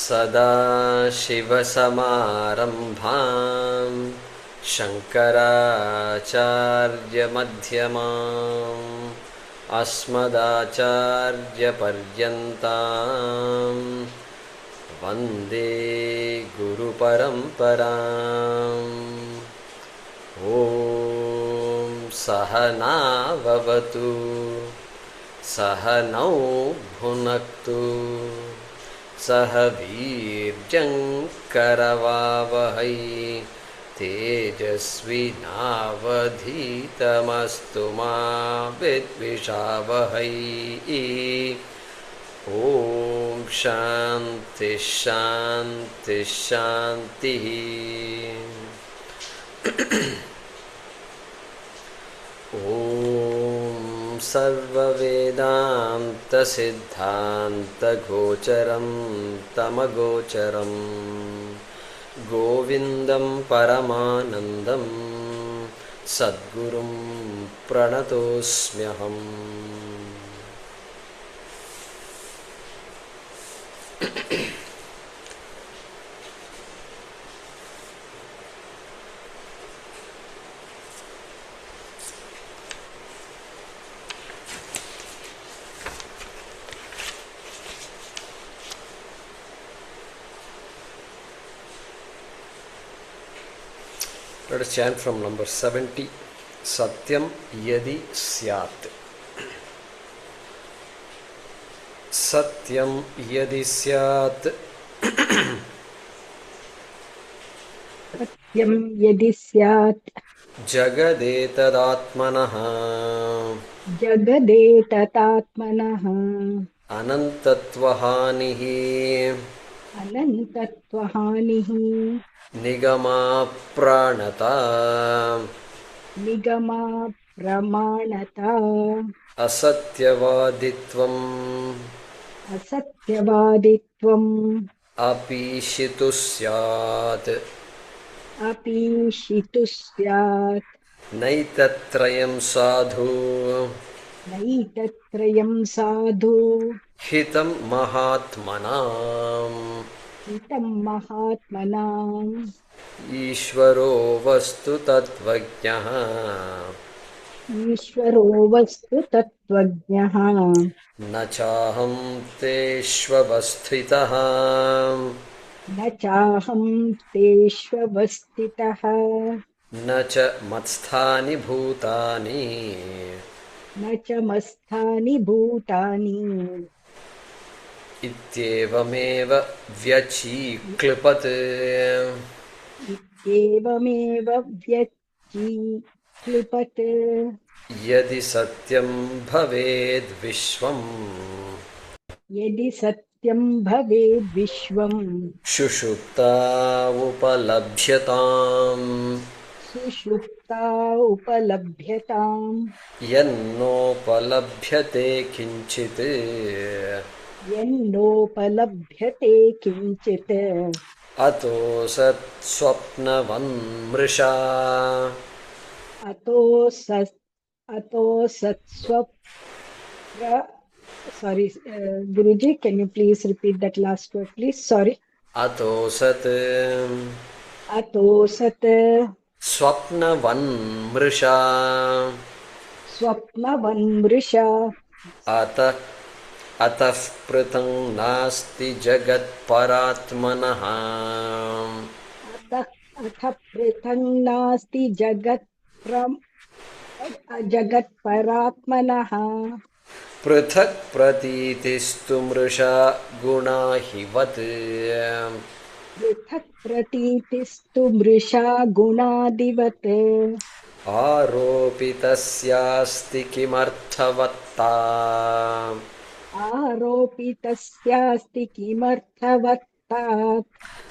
सदाशिवसमारम्भां शङ्कराचार्यमध्यमाम् अस्मदाचार्यपर्यन्तां वन्दे गुरुपरम्पराम्। ॐ सहना भवतु सहनौ भुनक्तु सह वीर्यङ्करवावहै तेजस्विनावधीतमस्तु मा विद्विषावहै। ॐ शान्ति शान्ति शान्तिः। ॐ सर्ववेदान्तसिद्धान्तगोचरं तमगोचरं गोविन्दं परमानन्दं सद्गुरुं प्रणतोऽस्म्यहम्। Let us chant from number 70. Satyam yadi syat. Satyam yadi syat. Satyam yadi syat. Jagadetatmanaha. Jagadetatmanaha. Anantatvahanihi. Anantatvahanihi. Nigama pranata. Nigama pramanata. Asatyavaditvam. Asatyavaditvam. Apishitu syat. Apishitu syat. Naitatrayam sadhu. Naitatrayam sadhu. Hitam mahatmanam. Hitam mahatmanam. Ishvaro vastu tatvajnaha. Ishvaro vastu tatvajnaha. Nachaham teshvavasthitaha. Nachaham teshvavastitaha. Nacha matsthani bhutani. Nacha masthani bhutani. Ityevameva vyachiklipat. Ityevameva vyachiklipat. Yadi satyam bhaved vishvam. Yadi satyam bhaved vishvam. Shushupta upalabhyatam. Sushupta upalabhyatam. Yannopalabhyate kinchit. Yannopalabhyate kinchit. Ato sat swapnavan mrisha. Ato satsvapra. Sorry, Guruji, can you please repeat that last word, please? Sorry. Ato sat swapnavan mrisha. Swapnavan mrisha. Atah pritang nasti jagat paratmanaha. Atah prithang nasti jagat paratmanaha. Prithak pratitistu mrisha gunahivat. Prithak pratitistu mrisha gunadivat. Aropitasyasti kimarthavatta. Aropitasyasti kimarthavatta.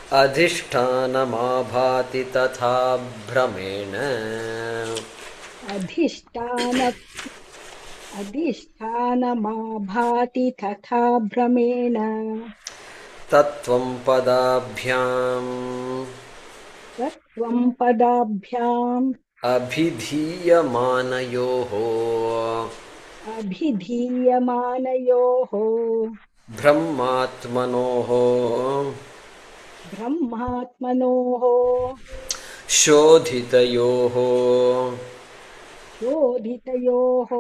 Adhishtanamabhati tatha bhramena. Adhishtanamabhati tatha bhramena. Tattvam padabhyam. Tattvam padabhyam. Abhidhiyamanayoho. अभिधीयमानयोः ब्रह्मात्मनोः ब्रह्मात्मनोः शोधितयोः शोधितयोः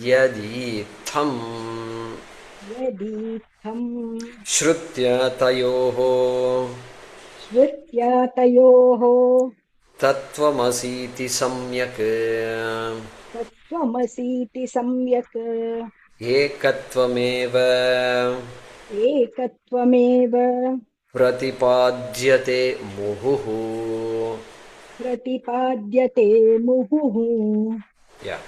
यदीत्थम् यदीत्थम् श्रुत्य श्रुत्या तयोः तत्त्वमसीति सम्यक् तत्त्वमसीति सम्यक् एकत्वमेव एकत्वमेव प्रतिपाद्यते मुहुः. प्रतिपाद्यते मुहुः. Yeah.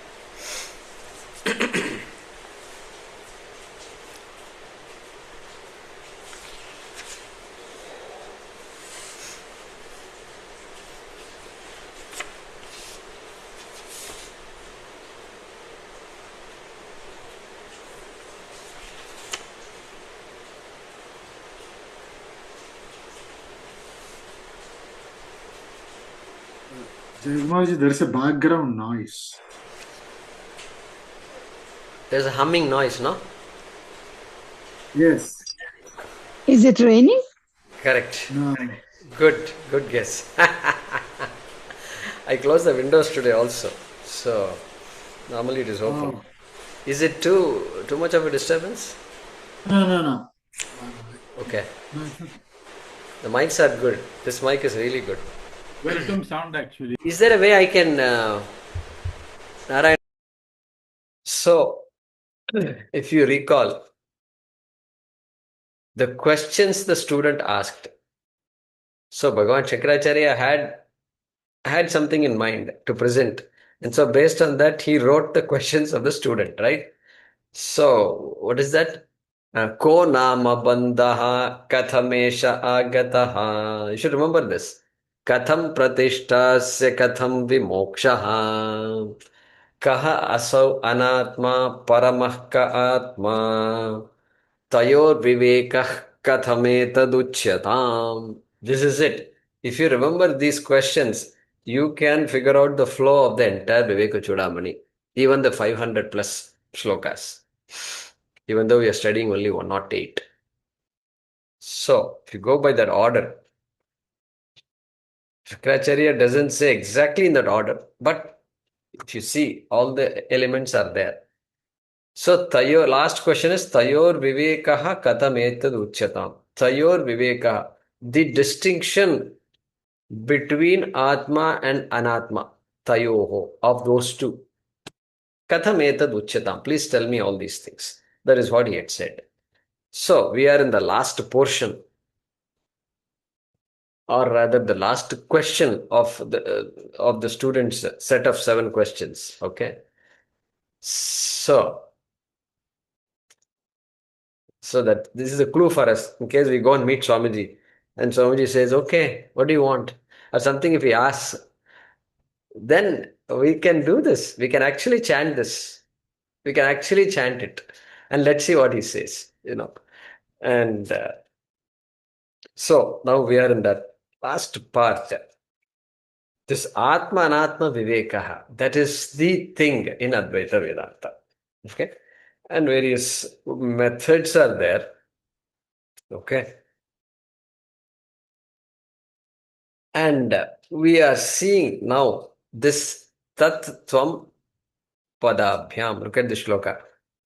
Jaykumar, there is a background noise. There's a humming noise, no? Yes. Is it raining? Correct. No. Good guess. I closed the windows today also. So normally it is open. Oh. Is it too much of a disturbance? No. Okay. No, it's okay. The mics are good. This mic is really good. Welcome sound actually. Is there a way I can Narayan? So if you recall the questions the student asked. So Bhagavan Shankaracharya had something in mind to present. And so based on that, he wrote the questions of the student, right? So what is that? Ko nama bandhaha kathamesha agataha. You should remember this. Katham pratishtasya katham vimokshaha. Kaha asau anatma paramah ka atma. Tayor vivekah kathametaduchyatam. This is it. If you remember these questions, you can figure out the flow of the entire Vivekachoodamani, even the 500 plus shlokas, even though we are studying only 108. So, if you go by that order, Shankaracharya doesn't say exactly in that order, but if you see, all the elements are there. So, Tayor, last question is Tayor Vivekaha Katham Etad Uchyatam. Tayor Vivekaha, the distinction between Atma and Anatma, Tayoho, of those two. Katham Etad Uchyatam. Please tell me all these things. That is what he had said. So, we are in the last portion, or rather the last question of the students' set of 7 questions. Okay. So that this is a clue for us in case we go and meet Swamiji and Swamiji says, okay, what do you want? Or something if he asks, then we can do this. We can actually chant this. We can actually chant it. And let's see what he says. And so now we are in that last part. This Atma Anatma Vivekaha, that is the thing in Advaita Vedanta. Okay? And various methods are there. Okay? And we are seeing now this Tat Tvam Padabhyam. Look at the shloka.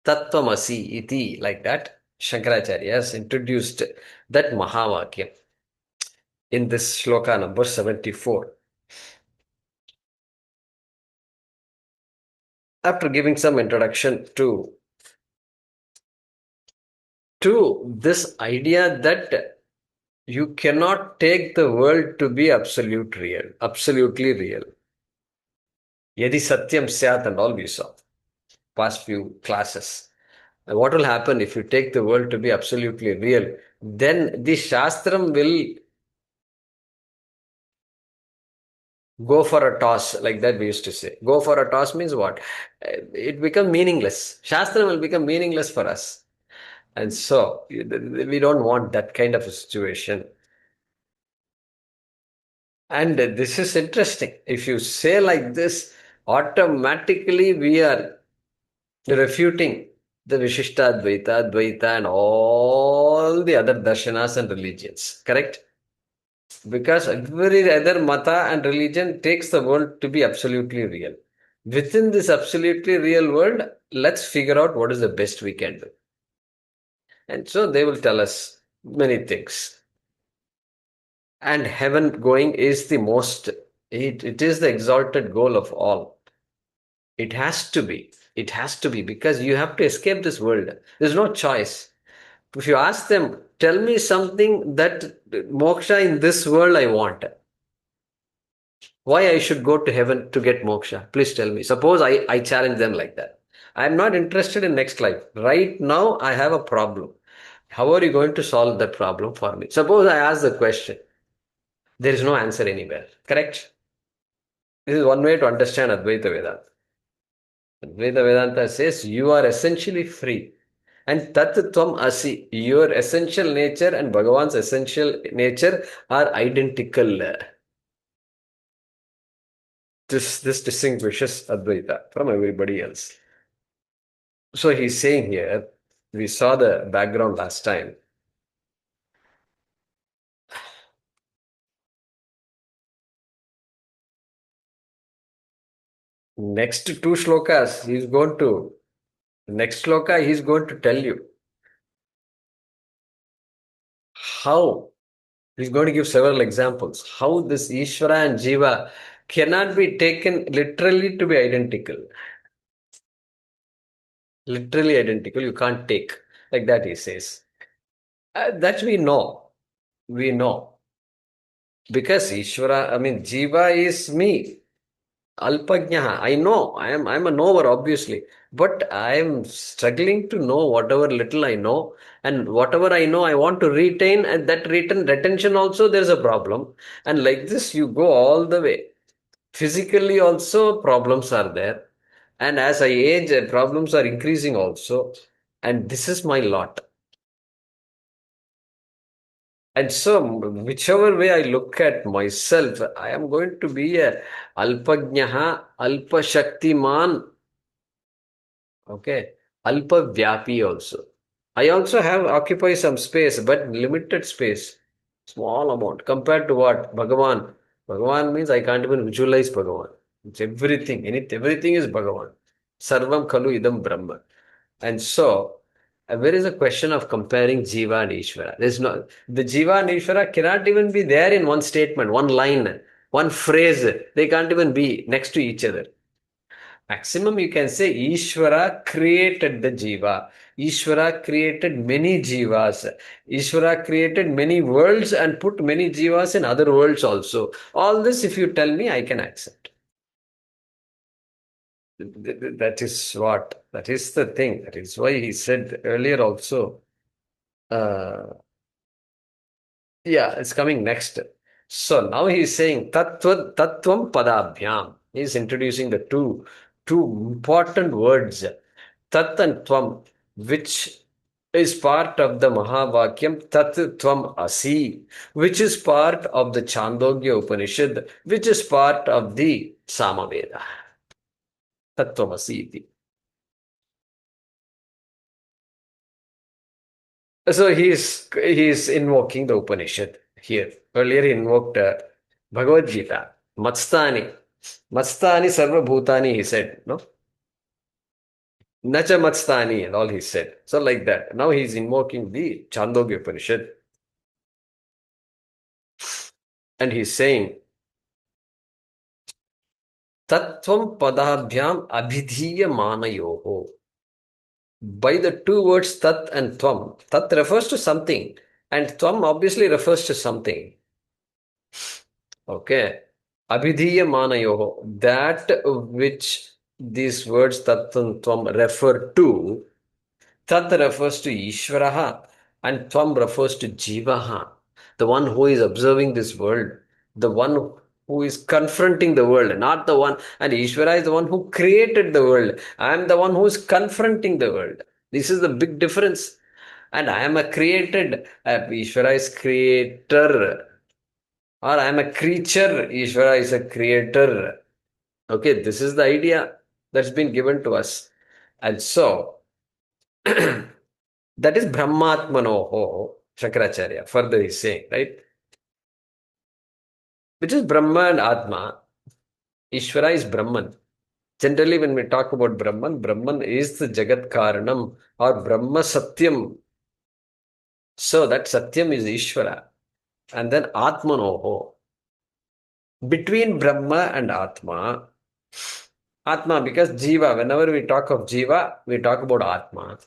Tattvamasi iti, like that. Shankaracharya has introduced that Mahavakyam in this shloka number 74. After giving some introduction to this idea that you cannot take the world to be absolutely real. Yadi satyam syat and all we saw past few classes. And what will happen if you take the world to be absolutely real? Then the Shastram will go for a toss, like that we used to say. Go for a toss means what? It becomes meaningless. Shastram will become meaningless for us. And so we don't want that kind of a situation. And this is interesting. If you say like this, automatically we are refuting the Vishishtadvaita, Advaita, and all the other darshanas and religions. Correct? Because every other mata and religion takes the world to be absolutely real. Within this absolutely real world, let's figure out what is the best we can do. And so they will tell us many things. And heaven going is the most, it is the exalted goal of all. It has to be. It has to be because you have to escape this world. There's no choice. If you ask them, tell me something that moksha in this world I want. Why I should go to heaven to get moksha? Please tell me. Suppose I challenge them like that. I'm not interested in next life. Right now, I have a problem. How are you going to solve that problem for me? Suppose I ask the question. There is no answer anywhere. Correct? This is one way to understand Advaita Vedanta. Advaita Vedanta says you are essentially free. And Tat Tvam Asi, your essential nature and Bhagavan's essential nature are identical. This distinguishes Advaita from everybody else. So he's saying here, we saw the background last time. Next two shlokas, next shloka, he's going to tell you how, he's going to give several examples, how this Ishvara and Jiva cannot be taken literally to be identical. Literally identical, you can't take. Like that he says. That we know. We know. Because Ishvara, Jiva is me. Alpajnaha. I know. I'm a knower, obviously. But I'm struggling to know whatever little I know. And whatever I know, I want to retain. And that retention also, there's a problem. And like this, you go all the way. Physically also, problems are there. And as I age, problems are increasing also. And this is my lot. And so, whichever way I look at myself, I am going to be a Alpajnaha, Alpashaktiman, okay, Alpavyapi also. I also have occupy some space, but limited space, small amount compared to what? Bhagavan. Bhagavan means I can't even visualize Bhagavan. It's everything. Everything is Bhagavan. Sarvam Khalu Idam Brahma. And so, there is a question of comparing Jiva and Ishvara. There's no, the Jiva and Ishvara cannot even be there in one statement, one line, one phrase. They can't even be next to each other. Maximum you can say Ishvara created the Jiva. Ishvara created many Jivas. Ishvara created many worlds and put many Jivas in other worlds also. All this, if you tell me, I can accept. That is what, that is the thing. That is why he said earlier also, yeah, it's coming next. So now he's saying Tattvam Padabhyam. He's introducing the two important words, Tat and Tvam, which is part of the Mahavakyam Tat Tvam Asi, which is part of the Chandogya Upanishad, which is part of the Samaveda. Tattvam Asi. So he's invoking the Upanishad here. Earlier he invoked Bhagavad Gita, Matstani. Matstani Sarva Bhutani, he said, no? Nacha Matstani and all he said. So like that. Now he's invoking the Chandogya Upanishad. And he's saying, Tattvam Padabhyam Abhidhiya Manayoho. By the two words Tat and Tvam, Tat refers to something, and Tvam obviously refers to something. Okay. Abhidhiya Manayoho. That which these words Tat and Tvam refer to, Tat refers to Ishvaraha and Tvam refers to Jivaha, the one who is observing this world, the one who is confronting the world, not the one, and Ishvara is the one who created the world. I am the one who is confronting the world. This is the big difference. And I am a created, Ishvara is creator, or I am a creature, Ishvara is a creator. Okay, this is the idea that's been given to us. And so, that is Brahmatmanoho, Shankaracharya. Further he's saying, right? Which is Brahma and Atma. Ishvara is Brahman. Generally, when we talk about Brahman, Brahman is the Jagat Karanam or Brahma Satyam. So that Satyam is Ishvara. And then Atmanoho. Between Brahma and Atma, Atma, because Jiva, whenever we talk of Jiva, we talk about Atma.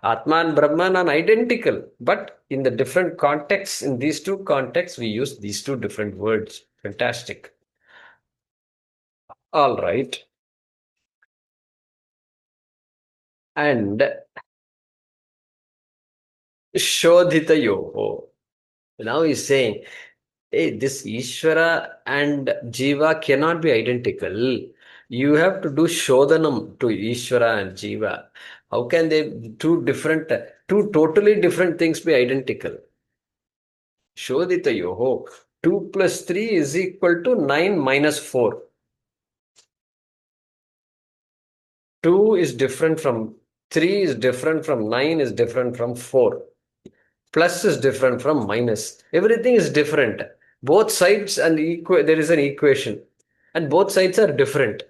Atma and Brahman are identical, but in the different contexts, in these two contexts, we use these two different words. Fantastic. All right. And Shodhitayoho. Now he's saying, hey, this Ishvara and Jiva cannot be identical. You have to do Shodhanam to Ishvara and Jiva. How can they, two totally different things be identical? Shodhitayoho. 2 plus 3 is equal to 9 minus 4. 2 is different from 3 is different from 9 is different from 4. Plus is different from minus. Everything is different. Both sides and there is an equation. And both sides are different.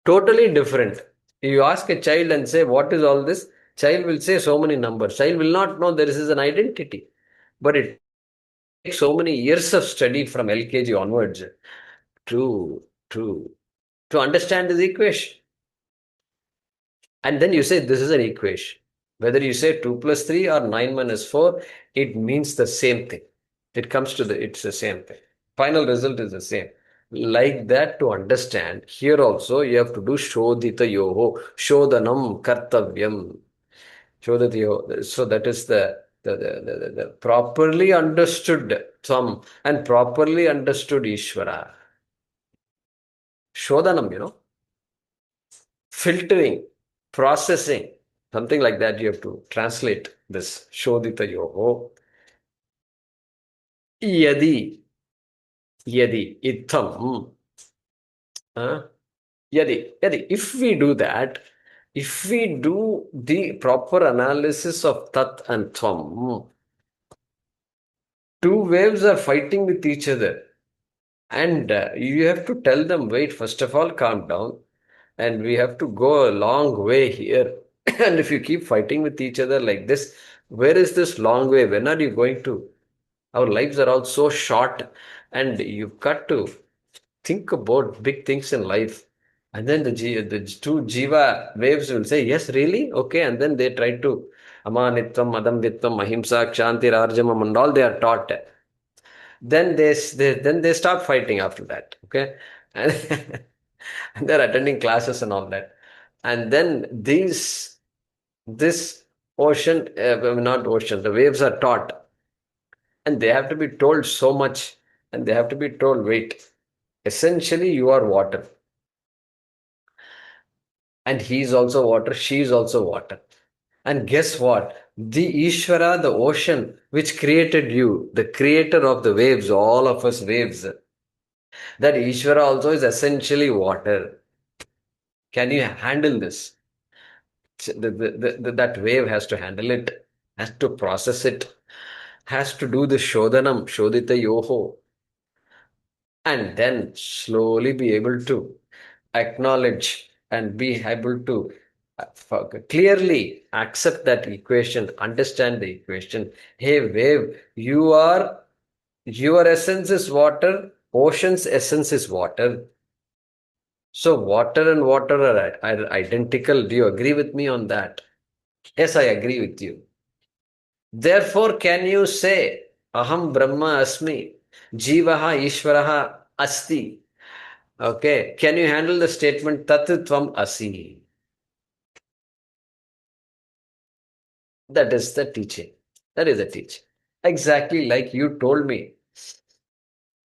Totally different. You ask a child and say, what is all this? Child will say so many numbers. Child will not know there is an identity. But it takes so many years of study from LKG onwards to, to, to understand this equation. And then you say this is an equation. Whether you say 2 plus 3 or 9 minus 4, it means the same thing. It's the same thing. Final result is the same. Like that, to understand, here also you have to do Shodhita Yoho, Shodhanam Kartavyam. Shodhita Yoho. So that is the properly understood Tham and properly understood Ishvara. Shodhanam, filtering, processing, something like that. You have to translate this Shodhita Yoho. Yadi, Itham. If we do that, if we do the proper analysis of Tat and Tvam, two waves are fighting with each other. And you have to tell them, wait, first of all, calm down. And we have to go a long way here. And if you keep fighting with each other like this, where is this long way? When are you going to? Our lives are all so short, and you've got to think about big things in life. And then the two Jiva waves will say, yes, really? Okay. And then they try to Amanitvam, Adamvitvam, Ahimsa, Kshanti, Arjamam, and all they are taught. Then they stop fighting after that. Okay. And, and they're attending classes and all that. And then this ocean, not ocean, the waves are taught. And they have to be told so much. And they have to be told, wait, essentially you are water. And he is also water, she is also water. And guess what? The Ishvara, the ocean, which created you, the creator of the waves, all of us waves, that Ishvara also is essentially water. Can you handle this? That wave has to handle it, has to process it, has to do the Shodhanam, Shodhita Yoho, and then slowly be able to acknowledge and be able to clearly accept that equation, understand the equation. Hey, wave, your essence is water, ocean's essence is water. So water and water are identical. Do you agree with me on that? Yes, I agree with you. Therefore, can you say, Aham Brahma Asmi, Jivaha Ishvaraha Asti? Okay, can you handle the statement Tat Tvam Asi? That is the teaching. That is the teaching. Exactly like you told me.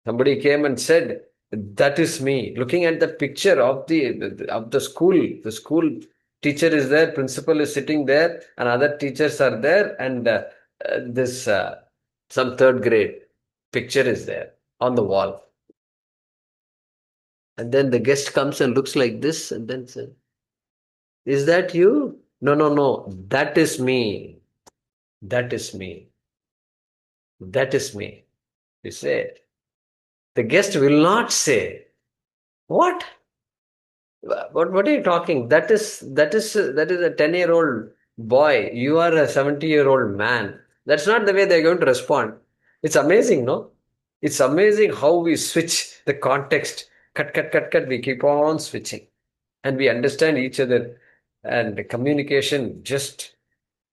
Somebody came and said, that is me. Looking at the picture of the school, the school teacher is there, principal is sitting there, and other teachers are there, and this some third grade picture is there on the wall. And then the guest comes and looks like this, and then says, Is that you? No, no, no. That is me. That is me. That is me. You say. The guest will not say, what? What are you talking? That is a 10-year-old boy. You are a 70-year-old man. That's not the way they're going to respond. It's amazing, no? It's amazing how we switch the context. Cut, cut, cut, cut. We keep on switching. And we understand each other. And communication, just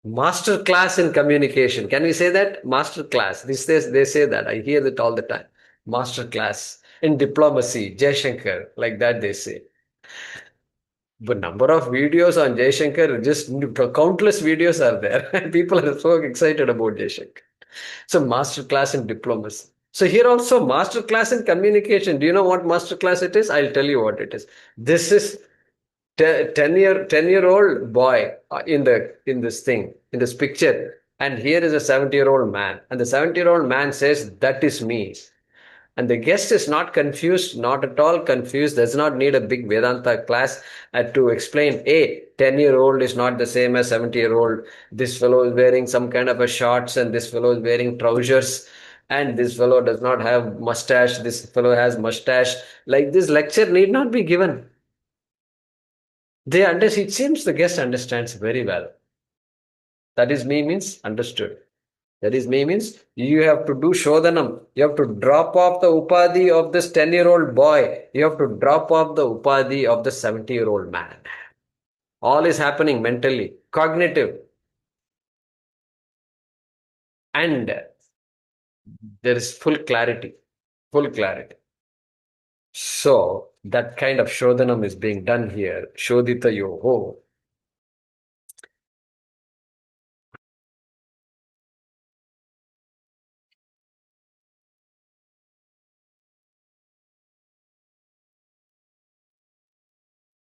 master class in communication. Can we say that? Master class. They say that. I hear that all the time. Master class in diplomacy. Jaishankar. Like that they say. The number of videos on Jaishankar, just countless videos are there. And people are so excited about Jaishankar. So, master class in diplomacy. So, here also, master class in communication. Do you know what master class it is? I'll tell you what it is. This is 10-year-old boy in this picture. And here is a 70-year-old man. And the 70-year-old man says, that is me. And the guest is not confused, not at all confused, does not need a big Vedanta class to explain, hey, 10-year-old is not the same as 70-year-old. This fellow is wearing some kind of a shorts and this fellow is wearing trousers and this fellow does not have mustache. This fellow has mustache. Like this lecture need not be given. It seems the guest understands very well. That is me means understood. That is me means you have to do Shodhanam. You have to drop off the Upadhi of this 10-year-old boy. You have to drop off the Upadhi of the 70-year-old man. All is happening mentally, cognitive. And there is full clarity. Full clarity. So that kind of Shodhanam is being done here. Shodhita Yoho.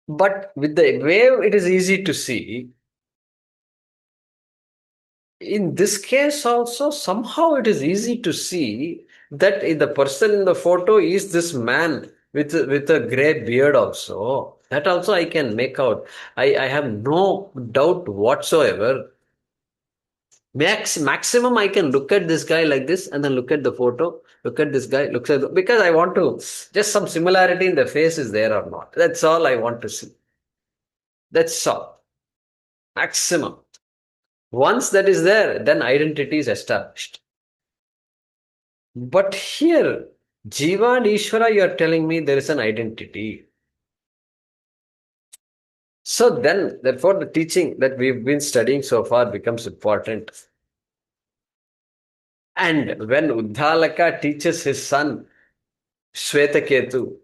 But with the wave, it is easy to see. In this case also, somehow it is easy to see that the person in the photo is this man with a gray beard also. That also I can make out. I have no doubt whatsoever. Maximum I can look at this guy like this and then look at the photo, look at this guy, because I want to, just some similarity in the face is there or not. That's all I want to see. That's all. Maximum. Once that is there, then identity is established. But here, Jiva and Ishvara, you are telling me there is an identity. So then, therefore, the teaching that we've been studying so far becomes important. And when Uddalaka teaches his son, Shvetaketu,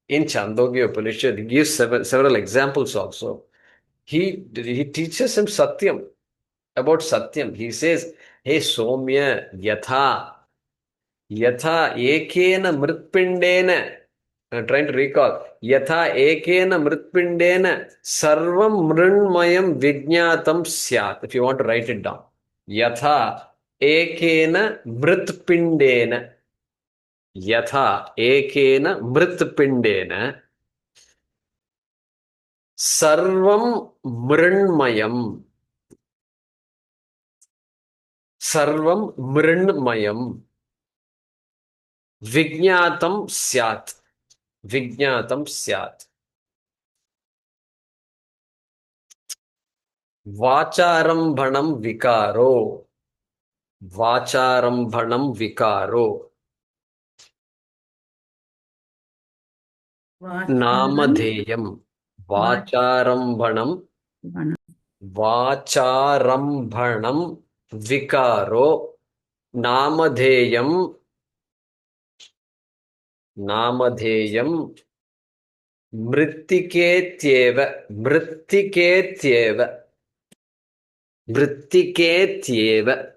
in Chandogya Upanishad, he gives several examples also. He teaches him Satyam, about Satyam. He says, hey Somya, Yatha ekena mritpindena. I'm trying to recall. Yatha ekena mritpindena sarvam mrinmayam vijñātam syat. If you want to write it down. Yatha ekena mritpindena. Yatha ekena mritpindena sarvam mrinmayam. Sarvam mrinmayam. Vijñātam syat. Vijñātam syat. Vacharambhanam vikaro. Vacharambhanam vikaro. Namadheyam. Vacharambhanam. Vacharambhanam vikaro. Namadheyam. Namadheyam. Mrittiketyeva. Mrittiketyeva. Mrittiketyeva.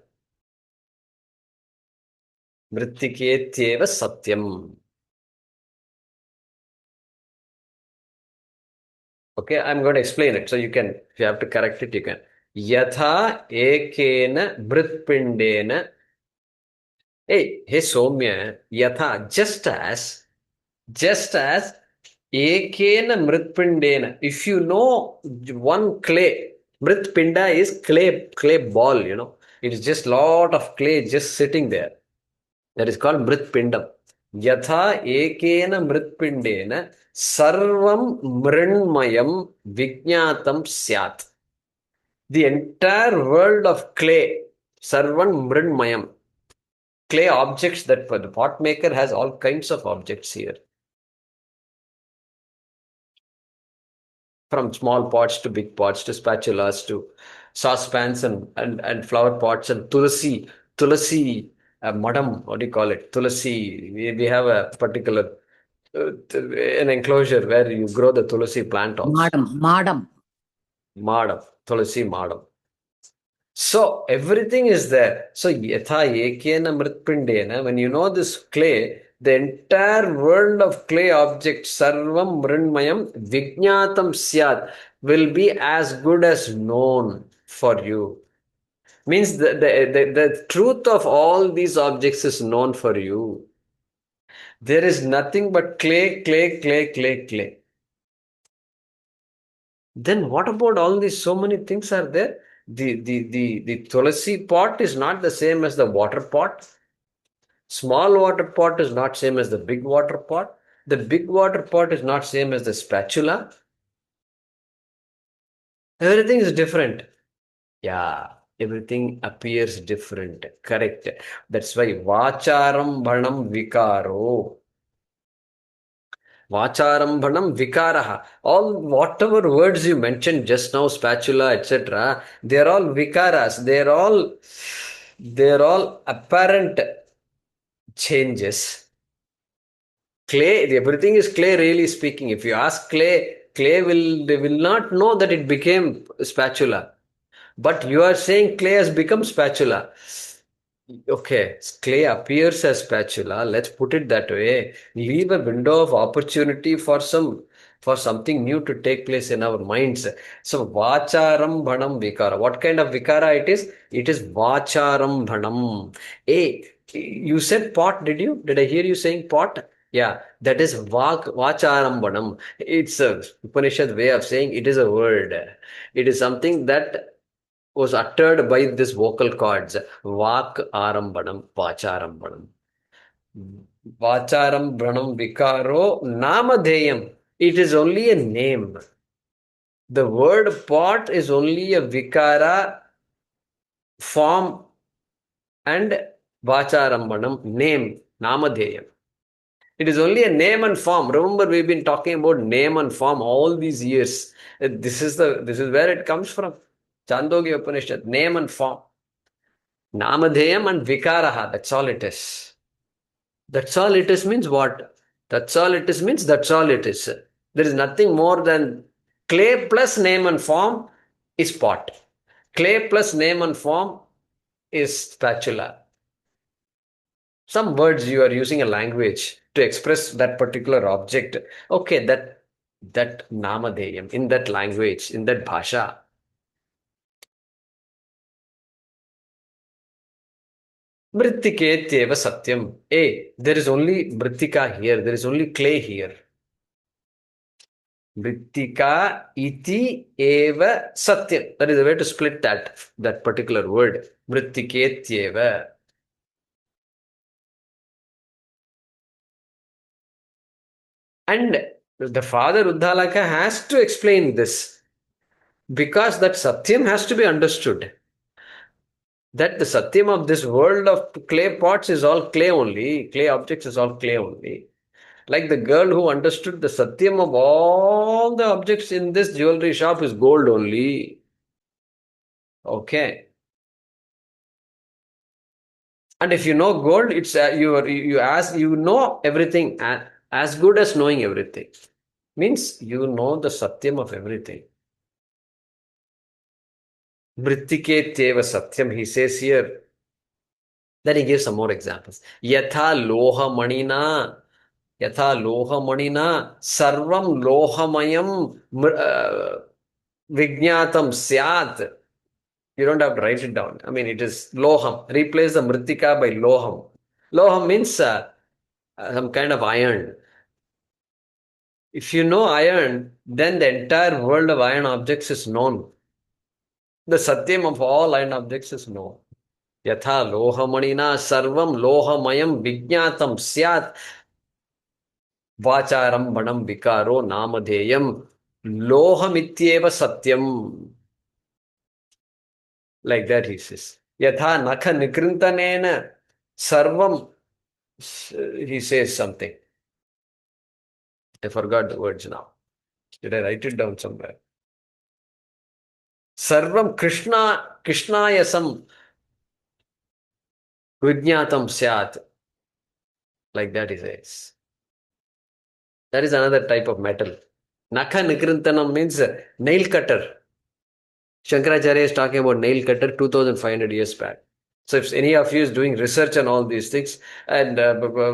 Mrittiketyeva satyam. Okay, I'm going to explain it. So you can, if you have to correct it, you can. Yatha ekena mritpindena. Hey Somya, yatha, just as Ekena mritpindena. If you know one clay, mritpinda is clay ball, It is just lot of clay just sitting there. That is called mritpindam. Yatha ekena mritpindena sarvam mrinmayam vijnatam syat. The entire world of clay, sarvam mrinmayam. Clay objects that the pot maker has all kinds of objects here. From small pots to big pots to spatulas to saucepans and flower pots and tulasi madam, what do you call it? Tulasi. We have a particular an enclosure where you grow the tulasi plant also. Madam. Madam, tulasi madam. So everything is there. So yatha ekena mritpindena, when you know this clay, the entire world of clay objects, sarvam mrinmayam vijnatam syat, will be as good as known for you. Means the truth of all these objects is known for you. There is nothing but clay, clay, clay, clay, clay. Then what about all these? So many things are there. The tulasi pot is not the same as the water pot. Small water pot is not same as the big water pot. The big water pot is not same as the spatula. Everything is different. Yeah, everything appears different. Correct. That's why vacharam bhanam vikaro. Vacharambhanam vikaraha. All whatever words you mentioned just now, spatula, etc., they're all vikaras. They're all apparent changes. Clay, everything is clay, really speaking. If you ask clay will not know that it became spatula. But you are saying clay has become spatula. Okay, clay appears as spatula. Let's put it that way. Leave a window of opportunity for something new to take place in our minds. So vacharam bhanam vikara. What kind of vikara it is? It is vacharam bhanam. You said pot, did you? Did I hear you saying pot? Yeah, that is vacharam bhanam. It's a Upanishad way of saying it is a word. It is something that was uttered by this vocal cords. Vak arambanam, vacharambanam. Vacharambanam vikaro namadheyam. It is only a name. The word pot is only a vikara form and vacharambanam name, namadheyam. It is only a name and form. Remember, we've been talking about name and form all these years. This is where it comes from. Chandogya Upanishad, name and form. Namadheyam and Vikaraha, that's all it is. That's all it is means what? That's all it is means that's all it is. There is nothing more than clay plus name and form is pot. Clay plus name and form is spatula. Some words you are using a language to express that particular object. Okay, that namadheyam in that language, in that bhasha. Mrittiketyeva satyam. There is only mrittika here. There is only clay here. Mrittika iti eva satyam. That is the way to split that particular word. Mrittiketyeva. And the father Uddalaka has to explain this because that satyam has to be understood. That the satyam of this world of clay pots is all clay only. Clay objects is all clay only. Like the girl who understood the satyam of all the objects in this jewelry shop is gold only. Okay. And if you know gold, it's you know everything as good as knowing everything. Means you know the satyam of everything. Mrittiketyeva satyam, he says here. Then he gives some more examples. Yatha loha manina. Yatha loha manina. Sarvam lohamayam vijnatam syat. You don't have to write it down. I mean, it is loham. Replace the mritika by loham. Loham means some kind of iron. If you know iron, then the entire world of iron objects is known. The satyam of all iron objects is known. Yatha lohamanina sarvam lohamayam vijnatam syat vacharam banam vikaro namadeyam lohamityeva satyam. Like that he says. Yatha nakha nikrintanena sarvam, he says something. I forgot the words now. Did I write it down somewhere? Sarvam Krishnayasam vijnatam syat. Like that he says. That is another type of metal. Nakha nikrintanam means nail cutter. Shankaracharya is talking about nail cutter 2500 years back. So if any of you is doing research on all these things and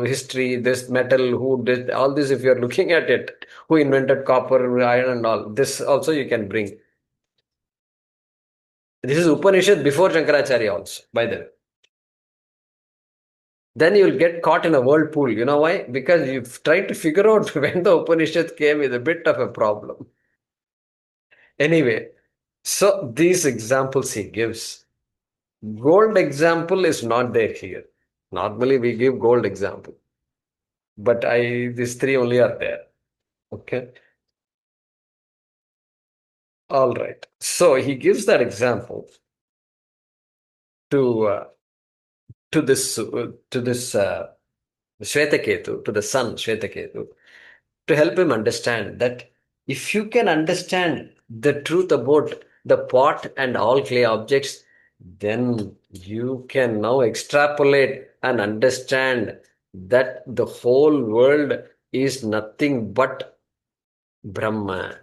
history, this metal, who did all this, if you are looking at it, who invented copper, iron and all, this also you can bring. This is Upanishad before Shankaracharya also, by the way. Then you will get caught in a whirlpool. You know why? Because you've tried to figure out when the Upanishad came is a bit of a problem. Anyway, so these examples he gives. Gold example is not there here. Normally we give gold example. But these three only are there. Okay. All right. So he gives that example to this Shvetaketu, to the sun Shvetaketu, to help him understand that if you can understand the truth about the pot and all clay objects, then you can now extrapolate and understand that the whole world is nothing but Brahma.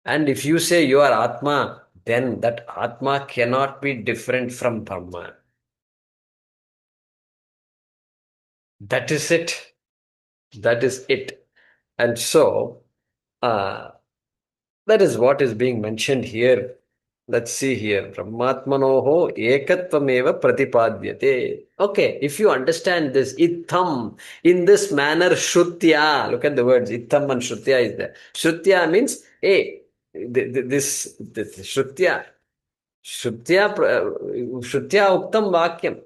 And if you say you are Atma, then that Atma cannot be different from Brahma. That is it. That is it. And so, that is what is being mentioned here. Let's see here. Brahmatmanoho ekatvameva pratipadyate. Okay, if you understand this, itham, in this manner, shrutya. Look at the words, itham and shrutya is there. Shrutya means, hey, this shrutya. Shrutya uktam vakyam.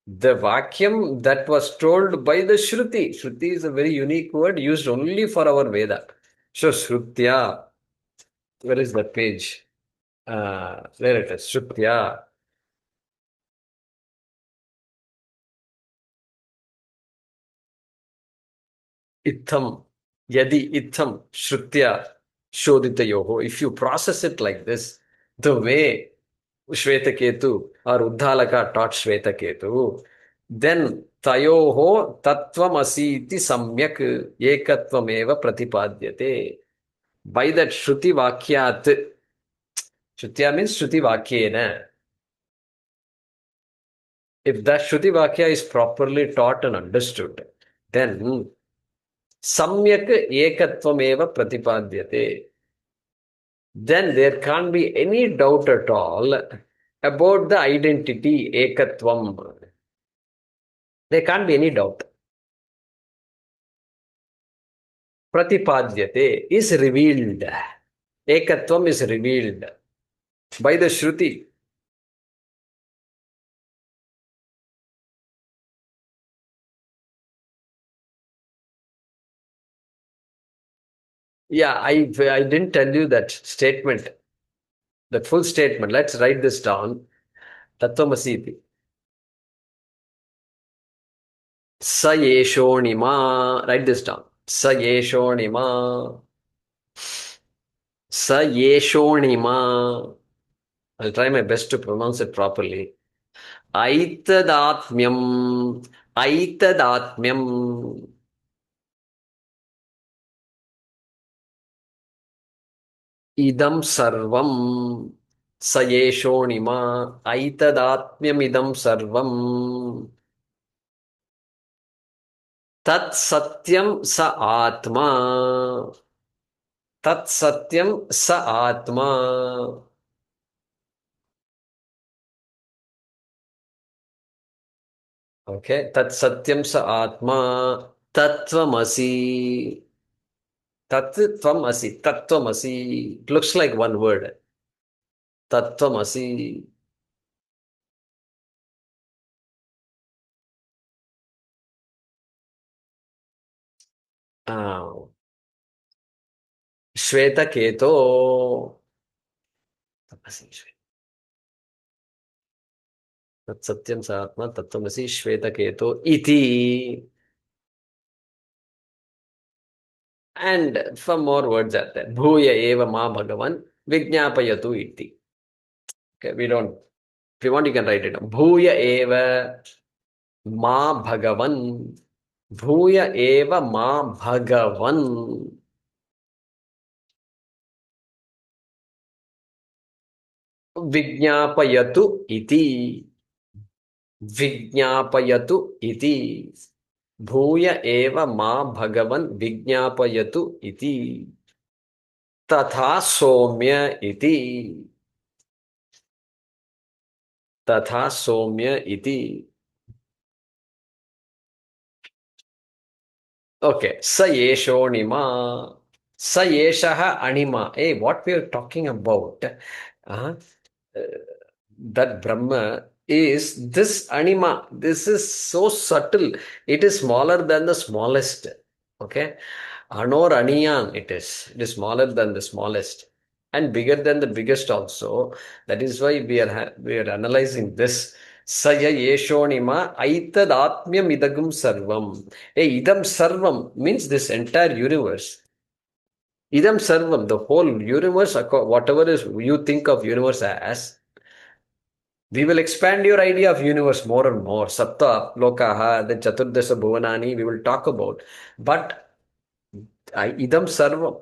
The vakyam that was told by the Shruti. Shruti is a very unique word used only for our Veda. So Shrutya, where is that page? There it is. Shrutya. Itham. Yadi itham. Shrutya. Shoditayoho. If you process it like this, the way Shvetaketu or Uddalaka taught Shvetaketu, then tayoho tattvam asiti samyak ekatvam pratipadyate. By that Shruti Vakyat, Shrutya means Shruti Vakyena. If that Shruti Vakya is properly taught and understood, then Samyak Ekatvam Pratipadyate. Then there can't be any doubt at all about the identity Ekatvam. There can't be any doubt. Pratipadyate is revealed. Ekatvam is revealed by the Shruti. Yeah, I didn't tell you that statement, that full statement. Let's write this down. Tattvamasi. Sa yeshonima. Write this down. Sa yeshonima. Sa yeshonima. I'll try my best to pronounce it properly. Aitadatmyam. Aitadatmyam. Idam sarvam. Sa yeshonima. Aitadatmyam idam sarvam. Tat satyam sa atma. Tat satyam sa atma. Okay, tat satyam sa atma. Tattvamasi. Tattvamasi. Tattvamasi. It looks like one word. Tattvamasi. Shvetaketo. Tat satyam sa atma tattvamasi shvetaketo iti. And some more words are there. Bhuya eva ma bhagavan vijnapayatu iti. Okay, if you want, you can write it down. Bhuya eva ma bhagavan. Bhuya eva ma bhagavan. Vijnapayatu iti. Vijnapayatu iti. Bhuya eva ma bhagavan vijnapayatu iti. Tatha somya iti. Tatha somya iti. Okay. Sa yeshonima. Sa yeshaha anima. Hey, what we are talking about? Uh, that Brahma is this anima. This is so subtle. It is smaller than the smallest. Okay. Anor aniyan it is. It is smaller than the smallest and bigger than the biggest also. That is why we are analyzing this. Saya yeshonima aitad atmyam idagum sarvam. Hey, idam sarvam means this entire universe. Idam sarvam, the whole universe, whatever is you think of universe as, we will expand your idea of universe more and more. Sapta, Lokaha, then Chaturdasa Bhuvanani, we will talk about. But idam sarvam,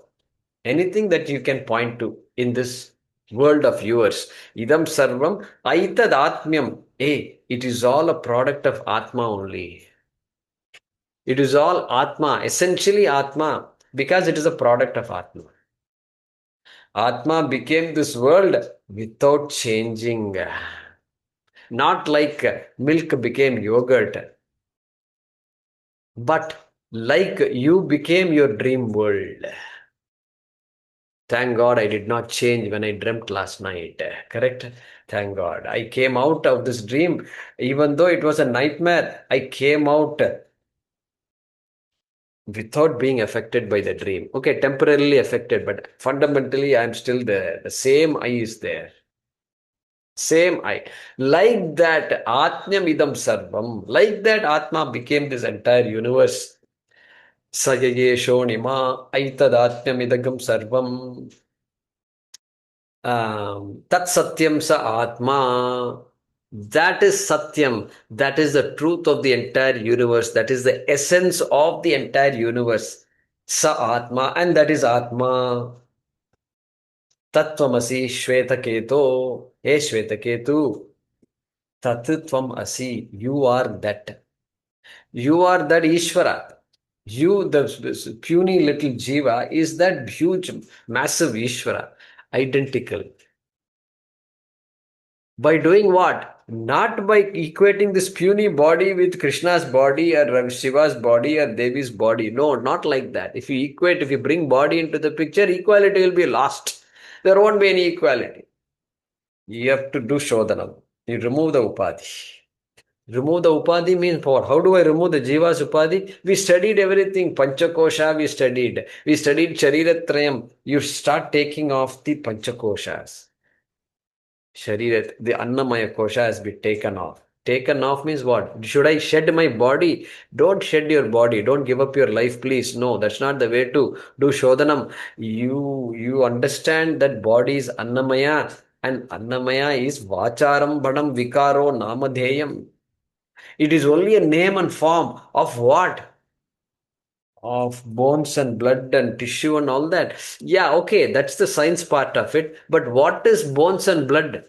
anything that you can point to in this world of yours, idam sarvam, aitad atmyam. It is all a product of Atma only. It is all Atma, essentially Atma, because it is a product of Atma. Atma became this world without changing. Not like milk became yogurt, but like you became your dream world. Thank God I did not change when I dreamt last night. Correct? Thank God. I came out of this dream. Even though it was a nightmare, I came out without being affected by the dream. Okay, temporarily affected, but fundamentally I'm still there. The same I is there. Same I. Like that, Atmam idam sarvam. Like that, Atma became this entire universe. Sayayeshonima aitad idagam sarvam. Tat satyam sa atma. That is satyam. That is the truth of the entire universe. That is the essence of the entire universe. Sa atma. And that is atma. Tattvamasi Shvetaketo. Hey Shvetaketu. Tatitvam asi. You are that. You are that Ishvara. You, the puny little Jiva, is that huge, massive Ishvara. Identical. By doing what? Not by equating this puny body with Krishna's body or Shiva's body or Devi's body. No, not like that. If you bring body into the picture, equality will be lost. There won't be any equality. You have to do Shodhanam. You remove the Upadhi. Remove the Upadhi means for how do I remove the Jiva's Upadhi? We studied everything. Panchakosha we studied. We studied Shariratrayam. You start taking off the Panchakoshas. Sharirat, the Annamaya Kosha has been taken off. Taken off means what? Should I shed my body? Don't shed your body. Don't give up your life, please. No, that's not the way to do Shodhanam. You understand that body is Annamaya and Annamaya is Vacharam Badam Vikaro Namadheyam. It is only a name and form of what? Of bones and blood and tissue and all that. Yeah, okay, that's the science part of it. But what is bones and blood?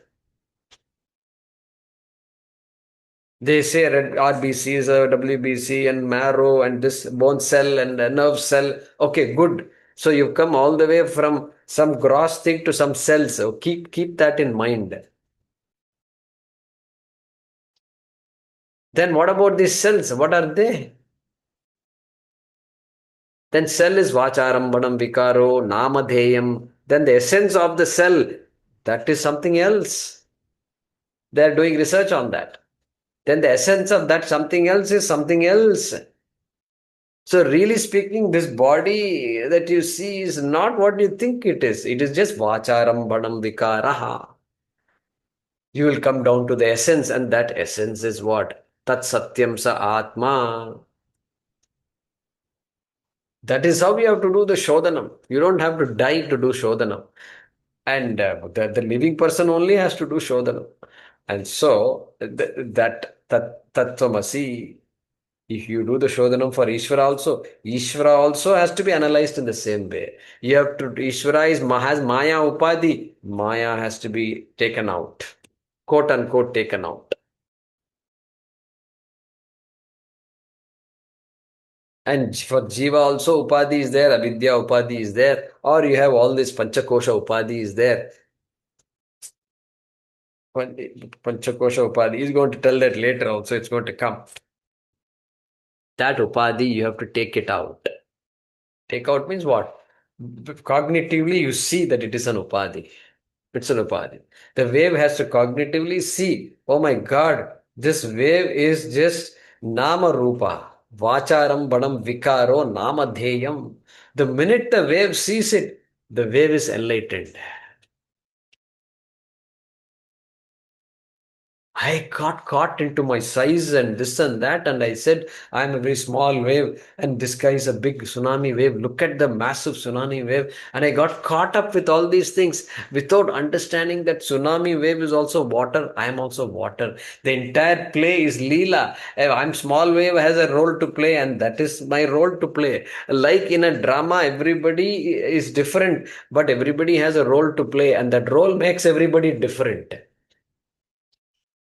They say red RBCs, WBC, and marrow, and this bone cell and nerve cell. Okay, good. So you've come all the way from some gross thing to some cells. So keep that in mind. Then what about these cells? What are they? Then cell is vacharambadam vikaro, namadheyam. Then the essence of the cell, that is something else. They are doing research on that. Then the essence of that something else is something else. So, really speaking, this body that you see is not what you think it is. It is just vacharam badam vikaraha. You will come down to the essence, and that essence is what? Tat satyam sa atma. That is how we have to do the shodhanam. You don't have to die to do shodhanam. And the living person only has to do shodhanam. And so, that tattvamasi. If you do the Shodhanam for Ishvara also has to be analyzed in the same way. You have to, Ishvara has Maya Upadhi. Maya has to be taken out, quote unquote, taken out. And for Jiva also Upadhi is there, Avidya Upadhi is there, or you have all this Panchakosha Upadhi is there. Panchakosha Upadhi is going to tell that later also, it's going to come. That Upadhi, you have to take it out. Take out means what? Cognitively, you see that it is an Upadhi. It's an Upadhi. The wave has to cognitively see, oh my God, this wave is just Nama Rupa. Vacharam Badam Vikaro Namadheyam. The minute the wave sees it, the wave is enlightened. I got caught into my size and this and that, and I said, I'm a very small wave, and this guy is a big tsunami wave. Look at the massive tsunami wave. And I got caught up with all these things without understanding that tsunami wave is also water. I am also water. The entire play is Leela. I'm small wave has a role to play, and that is my role to play. Like in a drama, everybody is different, but everybody has a role to play, and that role makes everybody different.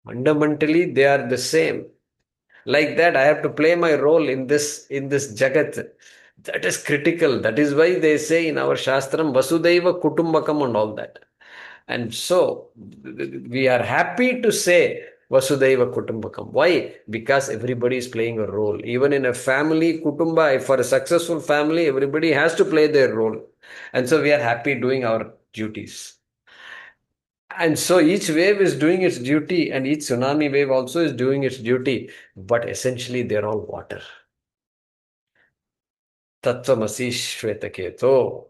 Fundamentally, they are the same. Like that, I have to play my role in this Jagat. That is critical. That is why they say in our Shastram, Vasudhaiva Kutumbakam and all that. And so we are happy to say Vasudhaiva Kutumbakam. Why? Because everybody is playing a role. Even in a family, Kutumba, for a successful family, everybody has to play their role. And so we are happy doing our duties. And so each wave is doing its duty, and each tsunami wave also is doing its duty, but essentially they're all water. Tattvamasi Shvetaketo.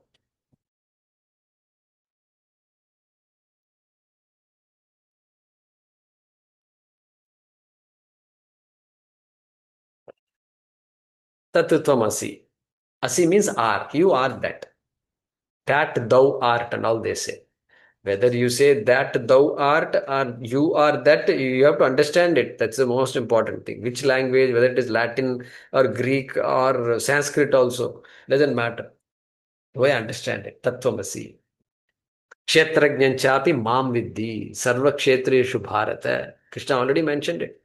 Tattvamasi. Asi means are. You are that. That thou art, and all they say. Whether you say that thou art or you are that, you have to understand it. That's the most important thing. Which language, whether it is Latin or Greek or Sanskrit also, doesn't matter. Why understand it? Tattvamasi. Kshetrajnanchapi mam vidhi. Sarva kshetreshu bharata. Krishna already mentioned it.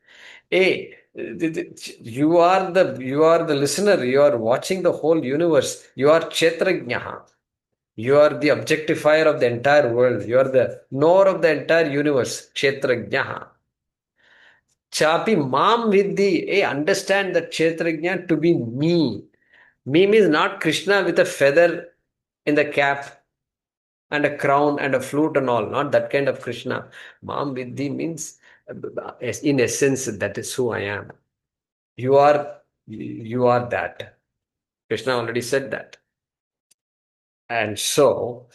Hey, you are the listener. You are watching the whole universe. You are kshetrajnaha. You are the objectifier of the entire world. You are the knower of the entire universe. Kshetrajnaha. Chapi mam vidhi. Hey, understand that kshetrajna to be me. Me means not Krishna with a feather in the cap and a crown and a flute and all. Not that kind of Krishna. Mam vidhi means, in essence, that is who I am. You are that. Krishna already said that. And so,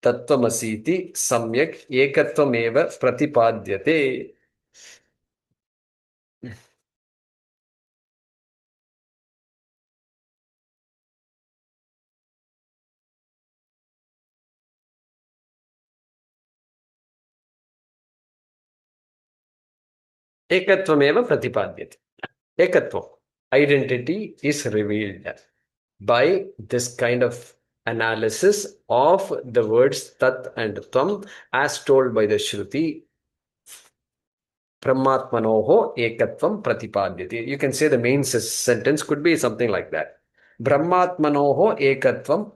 Tattvamasiti samyak ekattvameva pratipadyate. Ekattvameva pratipadyate. Ekatvam. Identity is revealed by this kind of analysis of the words tat and tvam as told by the Shruti. Brahmatmanoho ekatvam pratipadyate. You can say the main sentence could be something like that. Brahmatmanoho ekatvam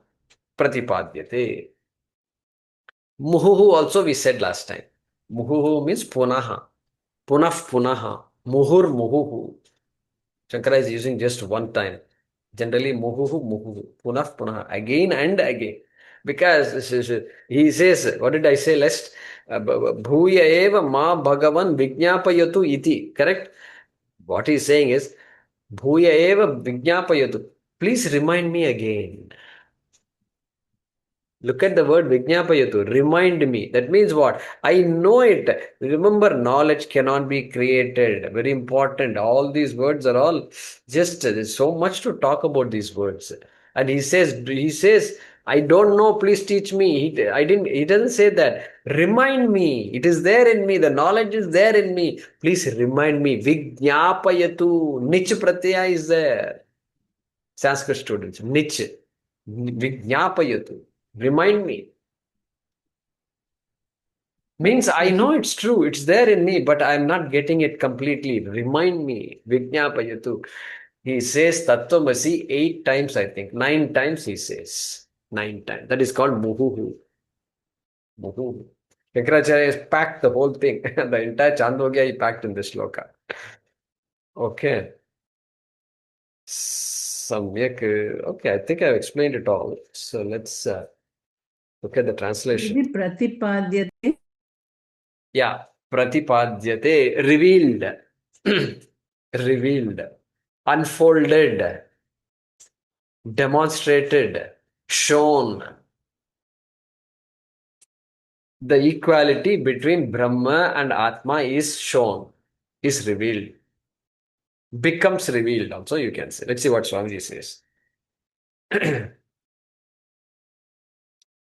pratipadyate. Muhuhu also we said last time. Muhuhu means punaha. Punaha. Muhur muhuhu. Shankara is using just one time. Generally, muhuhu, muhuhu, punah, punah, again and again. Because he says, what did I say last? Bhuya eva ma bhagavan vijnapayatu iti. Correct? What he's saying is, Bhuya eva vijnapayatu. Please remind me again. Look at the word Vijnapayatu. Remind me. That means what? I know it. Remember, knowledge cannot be created. Very important. All these words are all just there's so much to talk about these words. And he says, I don't know, please teach me. He doesn't say that. Remind me. It is there in me. The knowledge is there in me. Please remind me. Vijnapayatu. Nich pratyaya is there. Sanskrit students. Nich. Vijnapayatu. Remind me. Means I know it's true. It's there in me, but I'm not getting it completely. Remind me. Vijnapayatu. He says Tattvamasi 8 times, I think. 9 times he says. 9 times. That is called Muhuhu. Muhuhu. Shankaracharya has packed the whole thing. The entire Chandogya he packed in this shloka. Okay. Samyak. Okay, I think I've explained it all. So let's look at the translation. Iti pratipadyate. Yeah, pratipadyate, revealed, revealed, unfolded, demonstrated, shown. The equality between Brahma and Atma is shown, is revealed, becomes revealed also, you can say. Let's see what Swamiji says.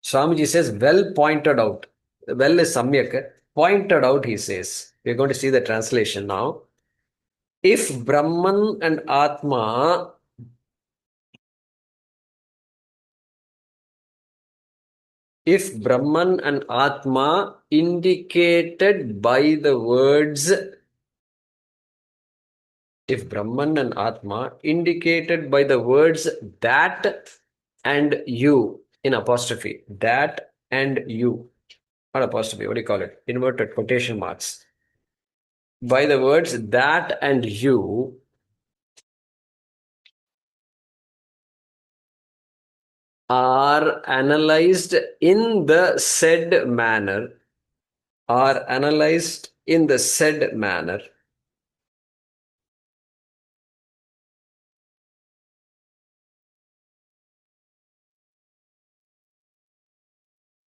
Swamiji says, well pointed out. Well is samyak. Pointed out, he says. We're going to see the translation now. If Brahman and Atma if Brahman and Atma indicated by the words, if Brahman and Atma indicated by the words that and you in apostrophe, that and you, not apostrophe, what do you call it? Inverted quotation marks. By the words that and you are analyzed in the said manner, are analyzed in the said manner,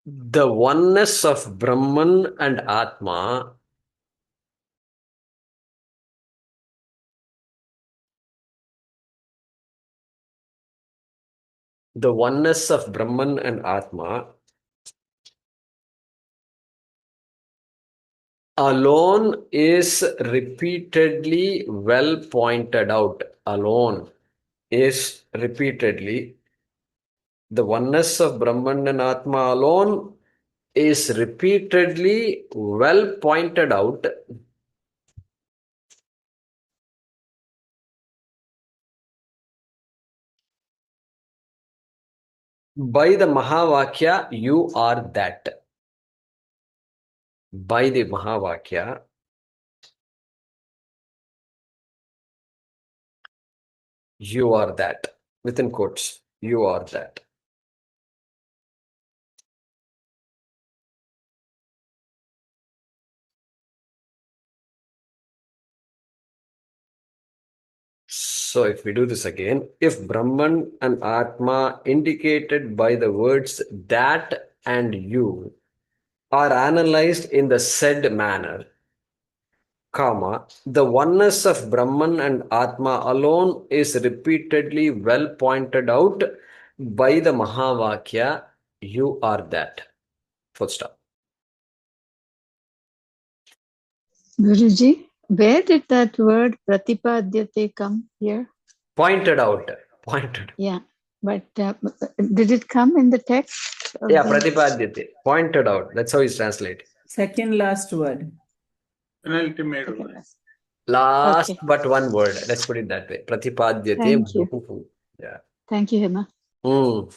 the oneness of Brahman and Atma the oneness of Brahman and Atma alone is repeatedly well pointed out. Alone is repeatedly. The oneness of Brahman and Atma alone is repeatedly well pointed out by the Mahavakya, you are that. By the Mahavakya, you are that. Within quotes, you are that. So if we do this again, if Brahman and Atma indicated by the words that and you are analyzed in the said manner, comma, the oneness of Brahman and Atma alone is repeatedly well pointed out by the Mahavakya, you are that. Full stop. Guruji, where did that word pratipadyate come here? Pointed out. Pointed. Yeah, but did it come in the text? Yeah, pratipadyate. Pointed out. That's how it's translated. Second last word. Penultimate Okay, word. Last okay. but one word. Let's put it that way. Pratipadyate. Thank you. Muhuhu. Yeah. Thank you, Hema. Mm.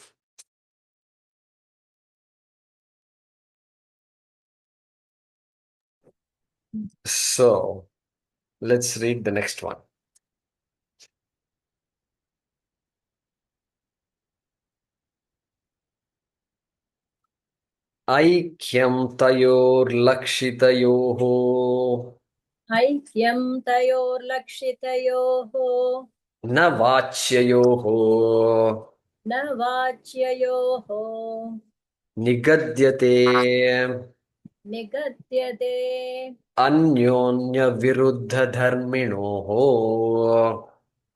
So let's read the next one. ऐक्यं तयोर्लक्षितयोः ऐक्यं तयोर्लक्षितयोः न वाच्ययोः न वाच्ययोः निगद्यते निगद्यते अन्योन्यविरुद्धधर्मिणोः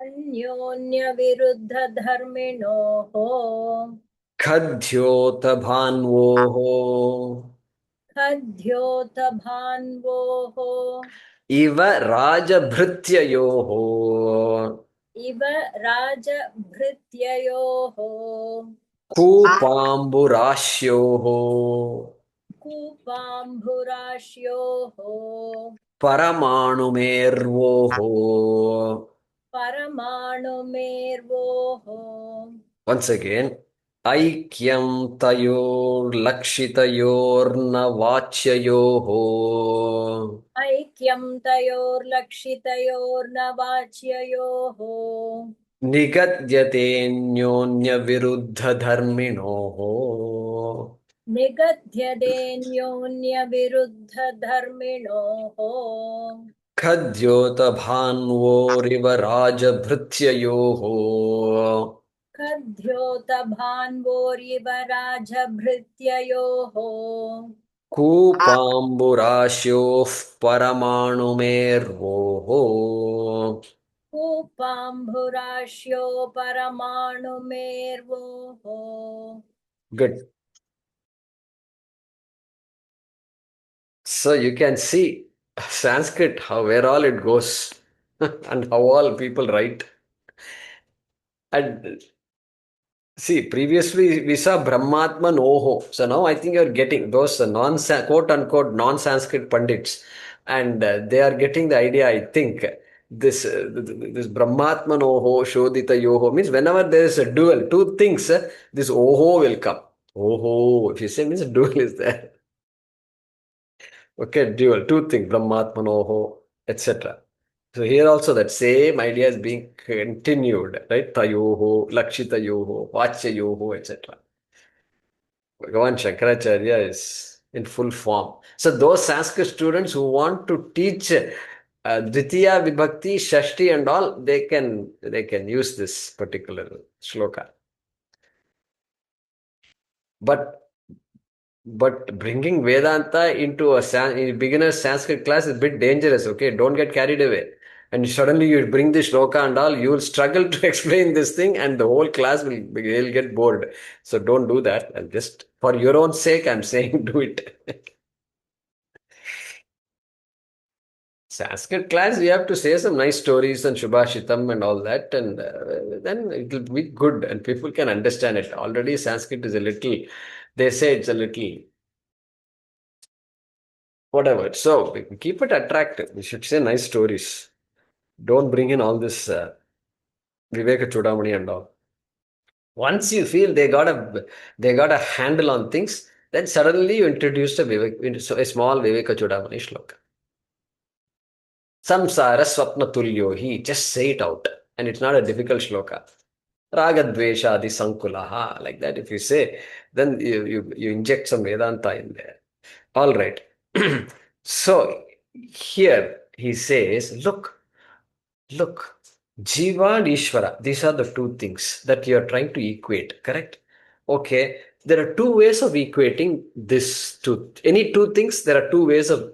अन्योन्यविरुद्धधर्मिणोः खद्योतभान्वोः खद्योतभान्वोः इव राजभृत्ययोः इव राजभृत्ययोः कूपाम्बुराश्योः कूपाम्भुराश्योः परमाणुमेर्वोः. परमाणुमेर्वोः Once again, ऐक्यं तयोर्लक्षितयोर्न वाच्ययोः ऐक्यं तयोर्लक्षितयोर्न वाच्ययोः निगद्यतेऽन्योन्यविरुद्धधर्मिणोः निगद्यतेऽन्योन्यविरुद्धधर्मिणोः खद्योतभान्वोरिव राजभृत्ययोः. खद्योतभान्वोरिव राजभृत्ययोः कूपाम्बुराश्योः परमाणुमेर्वोः. कूपाम्भुराश्यो परमाणुमेर्वोः Good. So you can see Sanskrit, how where all it goes and how all people write. And see, previously we saw Brahmatman Oho. So now I think you're getting those non quote unquote non-Sanskrit pandits, and they are getting the idea. I think this Brahmatman Oho Shodhita Yoho means whenever there is a dual, two things, this Oho will come. Oho, if you say means dual is there. Okay, dual, two things, Brahmatmanoho, etc. So here also that same idea is being continued, right? Tayoho, Lakshitayoho, Vachayoho, etc. Bhagavan Shankaracharya is in full form. So those Sanskrit students who want to teach Dvitiya, Vibhakti, Shashti and all, they can use this particular shloka. But bringing Vedanta into a beginner's Sanskrit class is a bit dangerous, okay? Don't get carried away. And suddenly you bring the shloka and all, you will struggle to explain this thing and the whole class will get bored. So don't do that. And just for your own sake, I'm saying do it. Sanskrit class, we have to say some nice stories and Shubhashitam and all that, and then it will be good and people can understand it. Already Sanskrit is a little, they say it's a little whatever. So we can keep it attractive. We should say nice stories. Don't bring in all this Vivekachoodamani and all. Once you feel they got a handle on things, then suddenly you introduce a small Vivekachoodamani shloka. Samsara swapna tulyo hi. Just say it out. And it's not a difficult shloka. Ragadveshadi sankulaha. Like that, if you say, then you inject some Vedanta in there. All right. So here he says, look, Jiva and Ishvara, these are the two things that you are trying to equate, correct? Okay, there are two ways of equating this to any two things. There are two ways of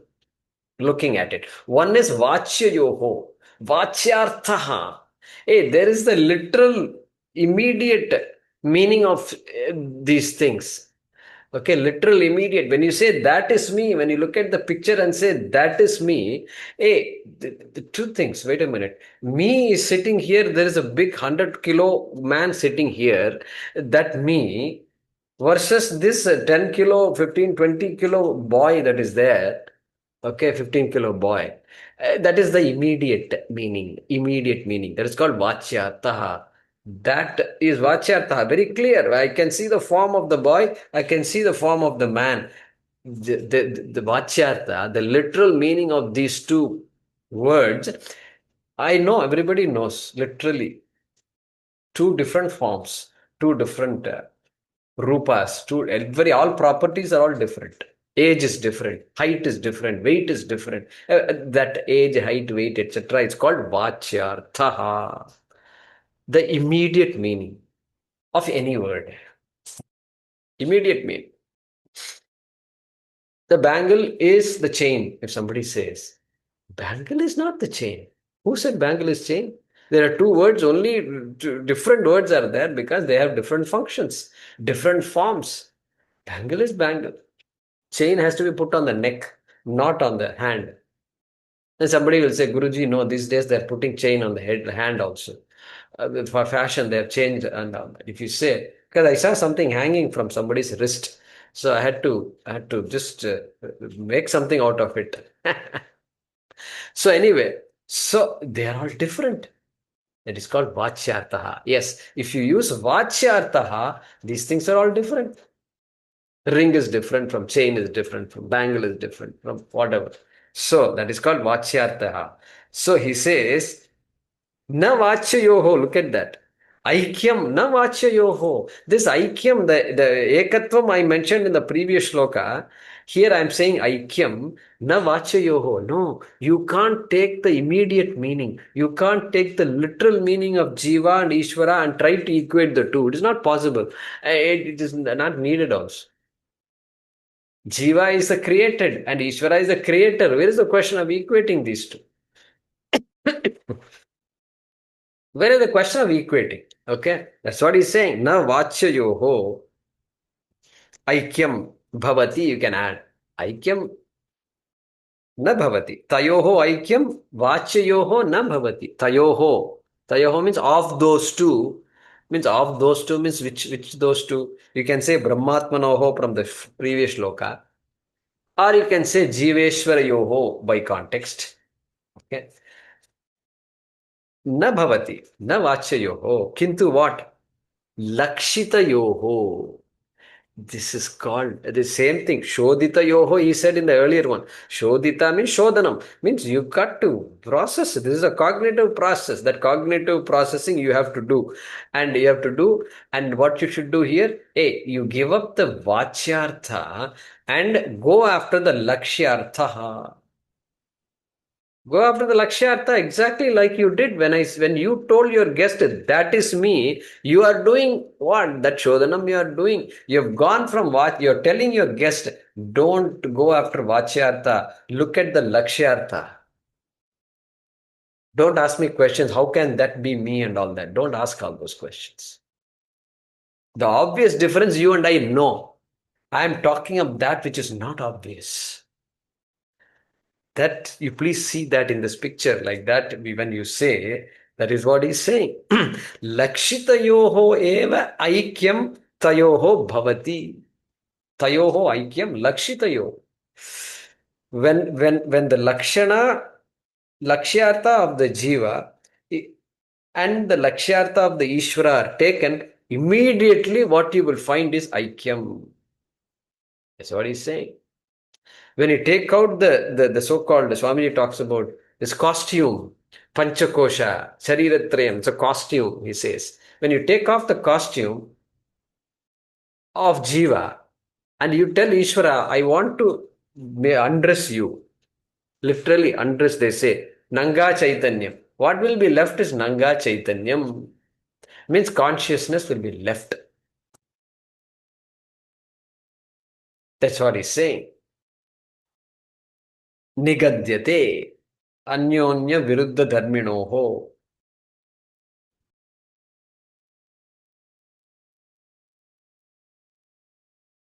looking at it. One is Vachya Yoho, Vachyarthaha. Hey, there is the literal, immediate meaning of these things. Okay, literal immediate. When you say that is me, when you look at the picture and say that is me, hey, the two things. Wait a minute. Me is sitting here. There is a big 100 kilo man sitting here. That me versus this 10 kilo, 15, 20 kilo boy that is there. Okay, 15 kilo boy. That is the immediate meaning. Immediate meaning. That is called Vachyartha. That is Vachyartha. Very clear. I can see the form of the boy. I can see the form of the man. The Vachyartha, the literal meaning of these two words, I know everybody knows literally two different forms, two different Rupas, all properties are all different. Age is different, height is different, weight is different. That age, height, weight, etc. It's called Vachyartha. The immediate meaning of any word. Immediate meaning. The bangle is the chain, if somebody says. Bangle is not the chain. Who said bangle is chain? There are two words, only different words are there because they have different functions, different forms. Bangle is bangle. Chain has to be put on the neck, not on the hand. And somebody will say, Guruji, no, these days they're putting chain on the hand also. For fashion, they've changed. And if you say, because I saw something hanging from somebody's wrist, so I had to just make something out of it. So anyway, so they are all different. That is called Vachyartaha. Yes, if you use Vachyartaha, these things are all different. Ring is different from chain is different from bangle is different from whatever. So that is called Vachyartaha. So he says, Na Vachyayoho, look at that. Aikyam, na Vachyayoho. This Aikyam, the Ekatvam I mentioned in the previous shloka, here I am saying Aikyam, na Vachyayoho. No, you can't take the immediate meaning. You can't take the literal meaning of Jiva and Ishvara and try to equate the two. It is not possible. It is not needed also. Jiva is the created and Ishvara is the creator. Where is the question of equating these two? Where is the question of equating? Okay, that's what he's saying. Na vachyayoho aikyam bhavati, you can add. Aikyam na bhavati. Tayoho aikyam vachyayoho na bhavati. Tayoho. Tayoho means of those two. Means of those two means which those two. You can say Brahmatmanoho from the previous shloka. Or you can say Jiveshwarayoho by context. Okay. न भवति न वाच्ययोः किंतु what lakshitayoho. This is called the same thing. Shodhitayoho, he said in the earlier one. Shodhita means shodhanam, means you got to process. This is a cognitive process. That cognitive processing you have to do, and you have to do. And what you should do here, hey, you give up the vachyartha and go after the lakshyartha. Go after the Lakshyartha exactly like you did when you told your guest that is me. You are doing what? That Shodhanam you are doing. You have gone from what you're telling your guest. Don't go after Vachyartha. Look at the Lakshyartha. Don't ask me questions. How can that be me and all that? Don't ask all those questions. The obvious difference you and I know. I am talking of that which is not obvious. That you please see that in this picture like that when you say, that is what he's saying. Lakshitayoho eva aikyam tayoho bhavati. Tayoho aikyam lakshitayo. When the lakshyartha of the jiva and the lakshyartha of the Ishvara are taken, immediately what you will find is aikyam. That's what he's saying. When you take out the so-called, Swamiji talks about this costume, Panchakosha, Shariratrayam, it's a costume, he says. When you take off the costume of Jiva and you tell Ishvara, I want to undress you, literally undress, they say, Nanga Chaitanyam. What will be left is Nanga Chaitanyam. Means consciousness will be left. That's what he's saying. Nigadyate Anyonya Viruddha Dharminoho.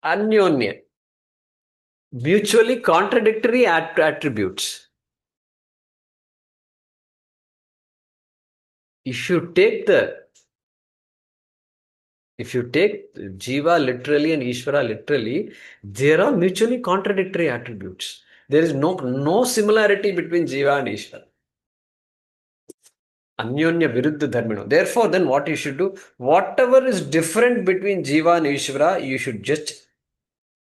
Anyonya. Mutually contradictory attributes. If you take Jiva literally and Ishvara literally, they are mutually contradictory attributes. There is no similarity between Jiva and Ishvara. Anyonya Viruddha Dharmino. Therefore, then what you should do, whatever is different between Jiva and Ishvara, you should just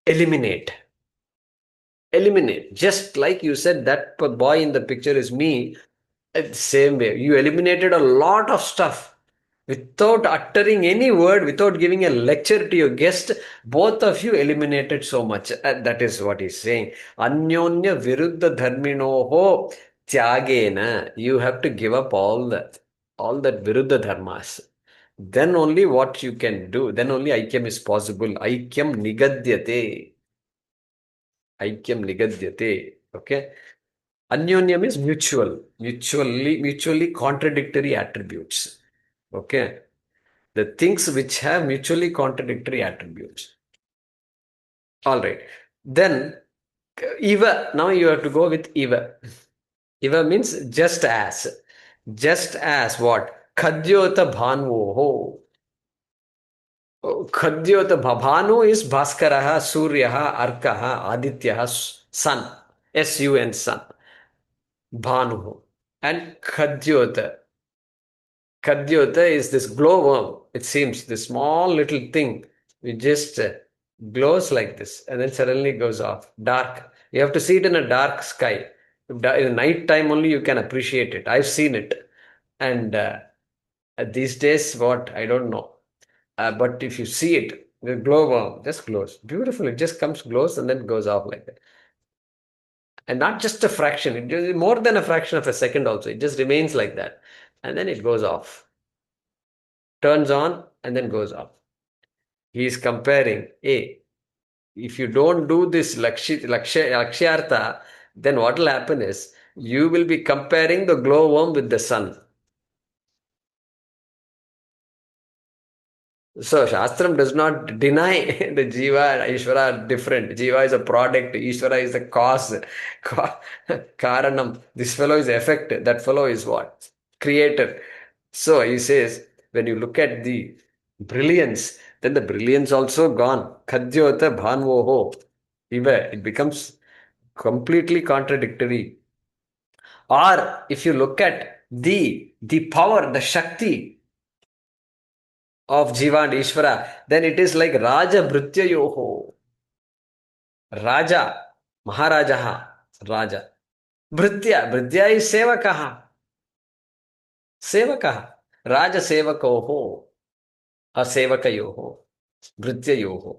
eliminate. Eliminate. Just like you said, that boy in the picture is me. Same way. You eliminated a lot of stuff. Without uttering any word, without giving a lecture to your guest, both of you eliminated so much. That is what he's saying. Anyonya viruddha dharminoho tyagena. You have to give up all that viruddha dharmas. Then only what you can do, then only aikyam is possible. Aikyam nigadyate. Aikyam nigadyate. Okay. Anyonyam is mutually contradictory attributes. Okay. The things which have mutually contradictory attributes. All right. Then, Eva. Now you have to go with Eva. Eva means just as. Just as what? Khadyota bhanvoho. Khadyota bhanu is Bhaskaraha, Suryaha, Arkaha, Adityaha, sun. S-U-N, sun. Bhanu. And Khadyota. Khadyota is this glowworm. It seems this small little thing which just glows like this and then suddenly goes off. Dark. You have to see it in a dark sky. In the night time only you can appreciate it. I've seen it. And these days, what? I don't know. But if you see it, the glowworm just glows. Beautiful. It just comes, glows, and then goes off like that. And not just a fraction. It is more than a fraction of a second also. It just remains like that. And then it goes off. Turns on and then goes off. He is comparing, if you don't do this lakshyartha, then what will happen is you will be comparing the glowworm with the sun. So Shastram does not deny the Jiva and Ishvara are different. Jiva is a product, Ishvara is a cause, Karanam. This fellow is effect, that fellow is what? Creator. So he says, when you look at the brilliance, then the brilliance also gone. Khadyota bhanvoho. It becomes completely contradictory. Or if you look at the power, the Shakti of Jiva and Ishvara, then it is like Raja Bhrityayoho. Raja, Maharajaha, Raja. Bhritya is Sevakaha. Sevakaha. Raja Sevakoho. Or Sevakayoho. Bhrityayoho.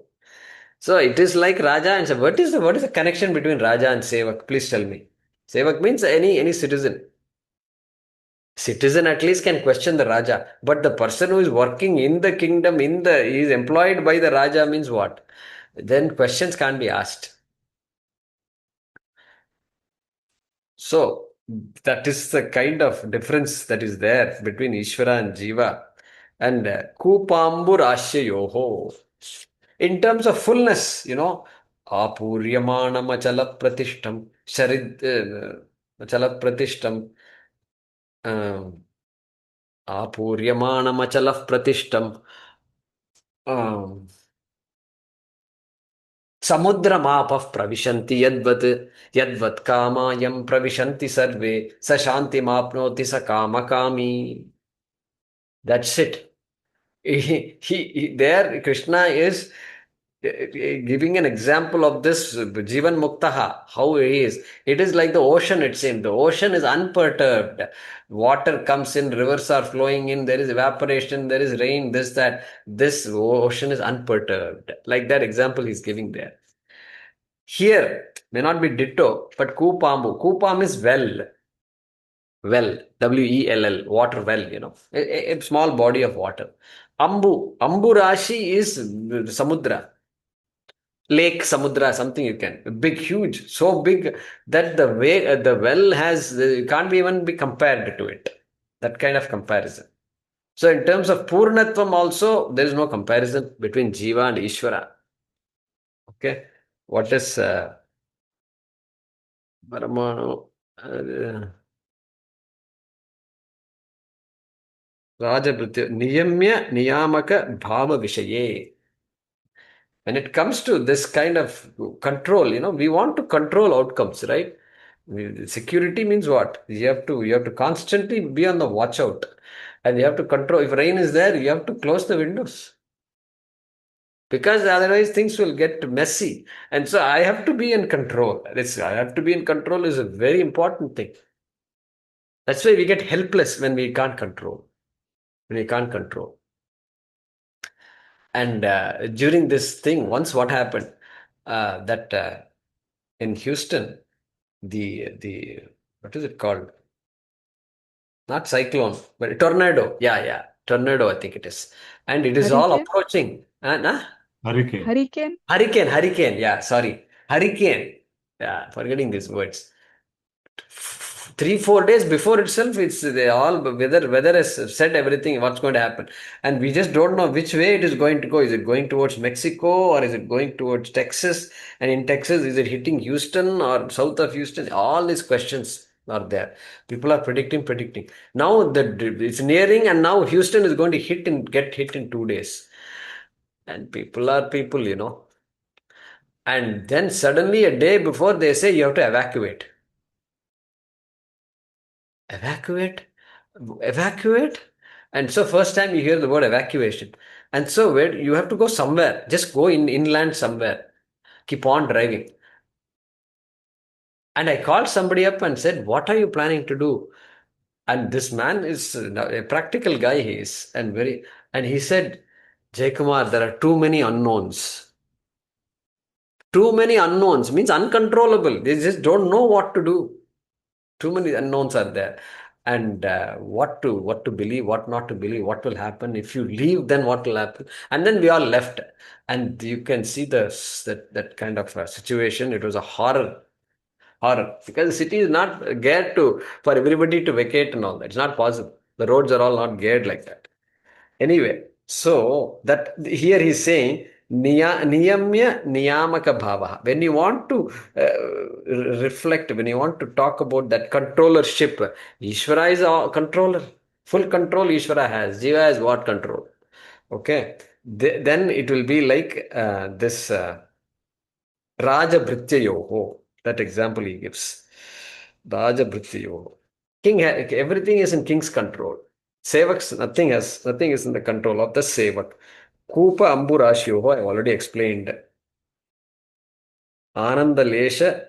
So it is like Raja and Sevak. What is the connection between Raja and Sevak? Please tell me. Sevak means any citizen. Citizen at least can question the Raja, but the person who is working in the kingdom, is employed by the Raja means what? Then questions can't be asked. So that is the kind of difference that is there between Ishvara and Jiva. And Kupambur Yoho. In terms of fullness, Apuryamana Machala Pratishtam, Sharid Machala Pratishtam. Apuryamana Pratishtam. Samudramapah pravishanti yadvat kamayam pravishanti sarve sa shanti mapnoti sa kamakami. That's it. There Krishna is giving an example of this Jivan Muktaha, how he is. It is like the ocean, it seems. The ocean is unperturbed. Water comes in, rivers are flowing in, there is evaporation, there is rain, this, that. This ocean is unperturbed. Like that example he's giving there. Here, may not be ditto, but Kupambu. Kupam is well. Well, W-E-L-L, water well, a small body of water. Ambu Rashi is Samudra. Lake, Samudra, something you can. Big, huge, so big that the well has, can't even be compared to it. That kind of comparison. So in terms of Purnatvam also, there is no comparison between Jiva and Ishvara. Okay. What is Paramanu? Rajabhritya. Niyamya Niyamaka Bhava Vishaye. When it comes to this kind of control, we want to control outcomes, right? Security means what? You have to constantly be on the watch out, and you have to control. If rain is there, you have to close the windows because otherwise things will get messy. And so I have to be in control. I have to be in control is a very important thing. That's why we get helpless when we can't control. when you can't control. And during this thing, once what happened, that in Houston, the what is it called? Not cyclone, but tornado. Yeah, tornado, I think it is. And it is all Hurricane? approaching. Nah? Hurricane. Hurricane? Hurricane. Yeah, sorry. Hurricane. Yeah, forgetting these words. 3 4 days before itself, it's they all weather has said everything what's going to happen, and we just don't know which way it is going to go. Is it going towards Mexico or is it going towards Texas? And in Texas, is it hitting Houston or south of Houston? All these questions are there. People are predicting. Now that it's nearing, and now Houston is going to get hit in 2 days. And people are people. And then suddenly a day before they say you have to evacuate. Evacuate. And so first time you hear the word evacuation, and so where you have to go somewhere, just go inland somewhere, keep on driving. And I called somebody up and said, what are you planning to do? And this man is a practical guy, he is, and he said, Jay Kumar, there are too many unknowns. Too many unknowns means uncontrollable. They just don't know what to do. Too many unknowns are there. And what to believe, what not to believe, what will happen if you leave, then what will happen? And then we all left, and you can see that kind of situation. It was a horror, because the city is not geared for everybody to vacate and all that. It's not possible. The roads are all not geared like that. Anyway, so that here he's saying niyamya niyamaka bhava. When you want to reflect, when you want to talk about that controllership, Ishvara is a controller. Full control Ishvara has. Jiva has what control? Okay. Then it will be like this Raja Bhrityayoho. That example he gives. Raja Bhrityayoho. Everything is in king's control. Sevaks, nothing is in the control of the Sevak. Kupa Amburashyoho, I already explained. Ananda Lesha,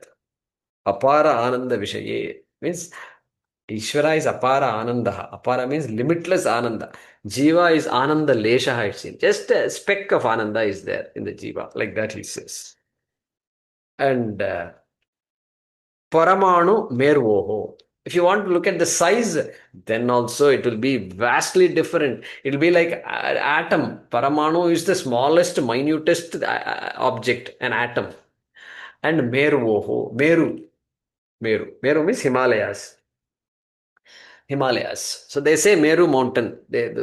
Apara Ananda Vishaye. Means Ishvara is Apara Ananda. Apara means limitless Ananda. Jiva is Ananda Lesha, it seems. Just a speck of Ananda is there in the Jiva. Like that he says. And Paramanu Mervoho. If you want to look at the size, then also it will be vastly different. It will be like atom. Paramanu is the smallest, minutest object, an atom. And Meru means Himalayas. So they say Meru mountain.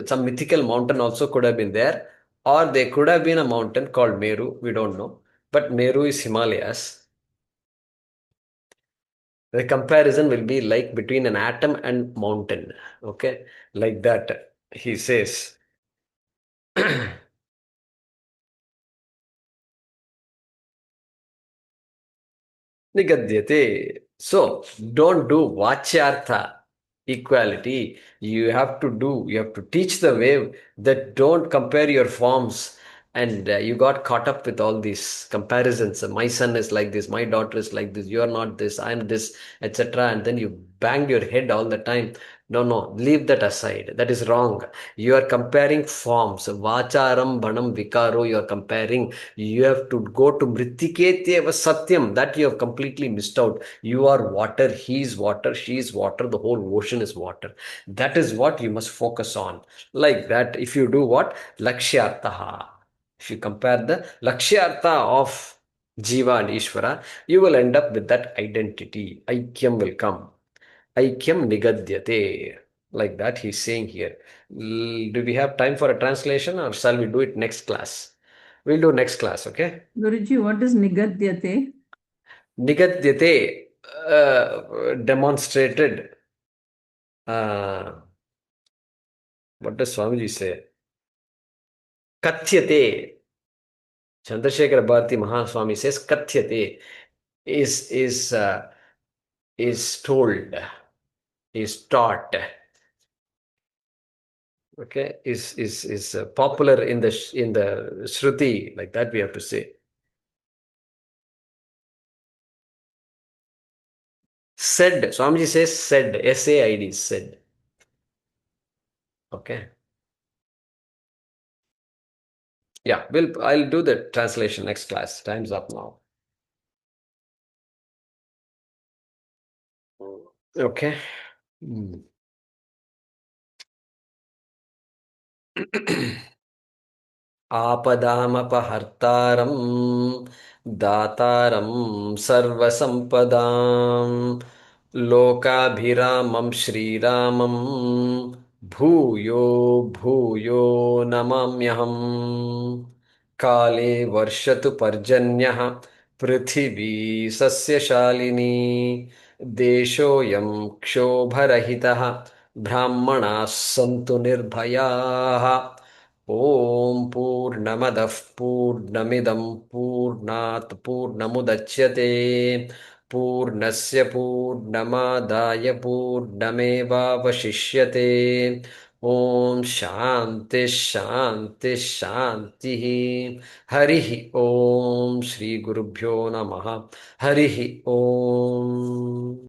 Some mythical mountain also could have been there, or there could have been a mountain called Meru. We don't know. But Meru is Himalayas. The comparison will be like between an atom and mountain. Okay, like that. He says. Nigadyate. So don't do vachyartha equality. You have to teach the way that don't compare your forms. And you got caught up with all these comparisons. My son is like this, my daughter is like this, you are not this, I'm this, etc. And then you bang your head all the time. No, leave that aside. That is wrong. You are comparing forms. Vacharam, Banam, Vikaro, you are comparing. You have to go to Mritiketyeva Satyam. That you have completely missed out. You are water, he is water, she is water, the whole ocean is water. That is what you must focus on. Like that, if you do what? Lakshyartaha. If you compare the Lakshyartha of Jiva and Ishvara, you will end up with that identity. Aikyam will come. Aikyam nigadyate. Like that he's saying here. Do we have time for a translation, or shall we do it next class? We'll do next class, okay? Guruji, what is Nigadyate? Nigadyate, demonstrated. What does Swamiji say? Kathyate. Chandrasekhara Bharati Mahaswami says Kathyate is told, is taught. Okay, is popular in the Shruti, like that we have to say. Said, Swamiji says said, SAID, said. Okay. Yeah, I'll do the translation next class. Time's up now. Okay. Hmm. आपदामपहर्तारं दातारं सर्वसम्पदां लोकाभिरामं श्रीरामं भूयो भूयो नमाम्यहम् काले वर्षतु पर्जन्यः पृथिवी सस्यशालिनी देशोऽयं क्षोभरहितः ब्राह्मणाः सन्तु निर्भयाः ॐ पूर्णमदः पूर्णमिदं पूर्णात् पूर्णमुदच्यते पूर्णस्य पूर्णमादाय पूर्णमेवावशिष्यते ॐ शान्ति शान्ति शान्तिः हरिः ॐ श्रीगुरुभ्यो नमः हरिः ॐ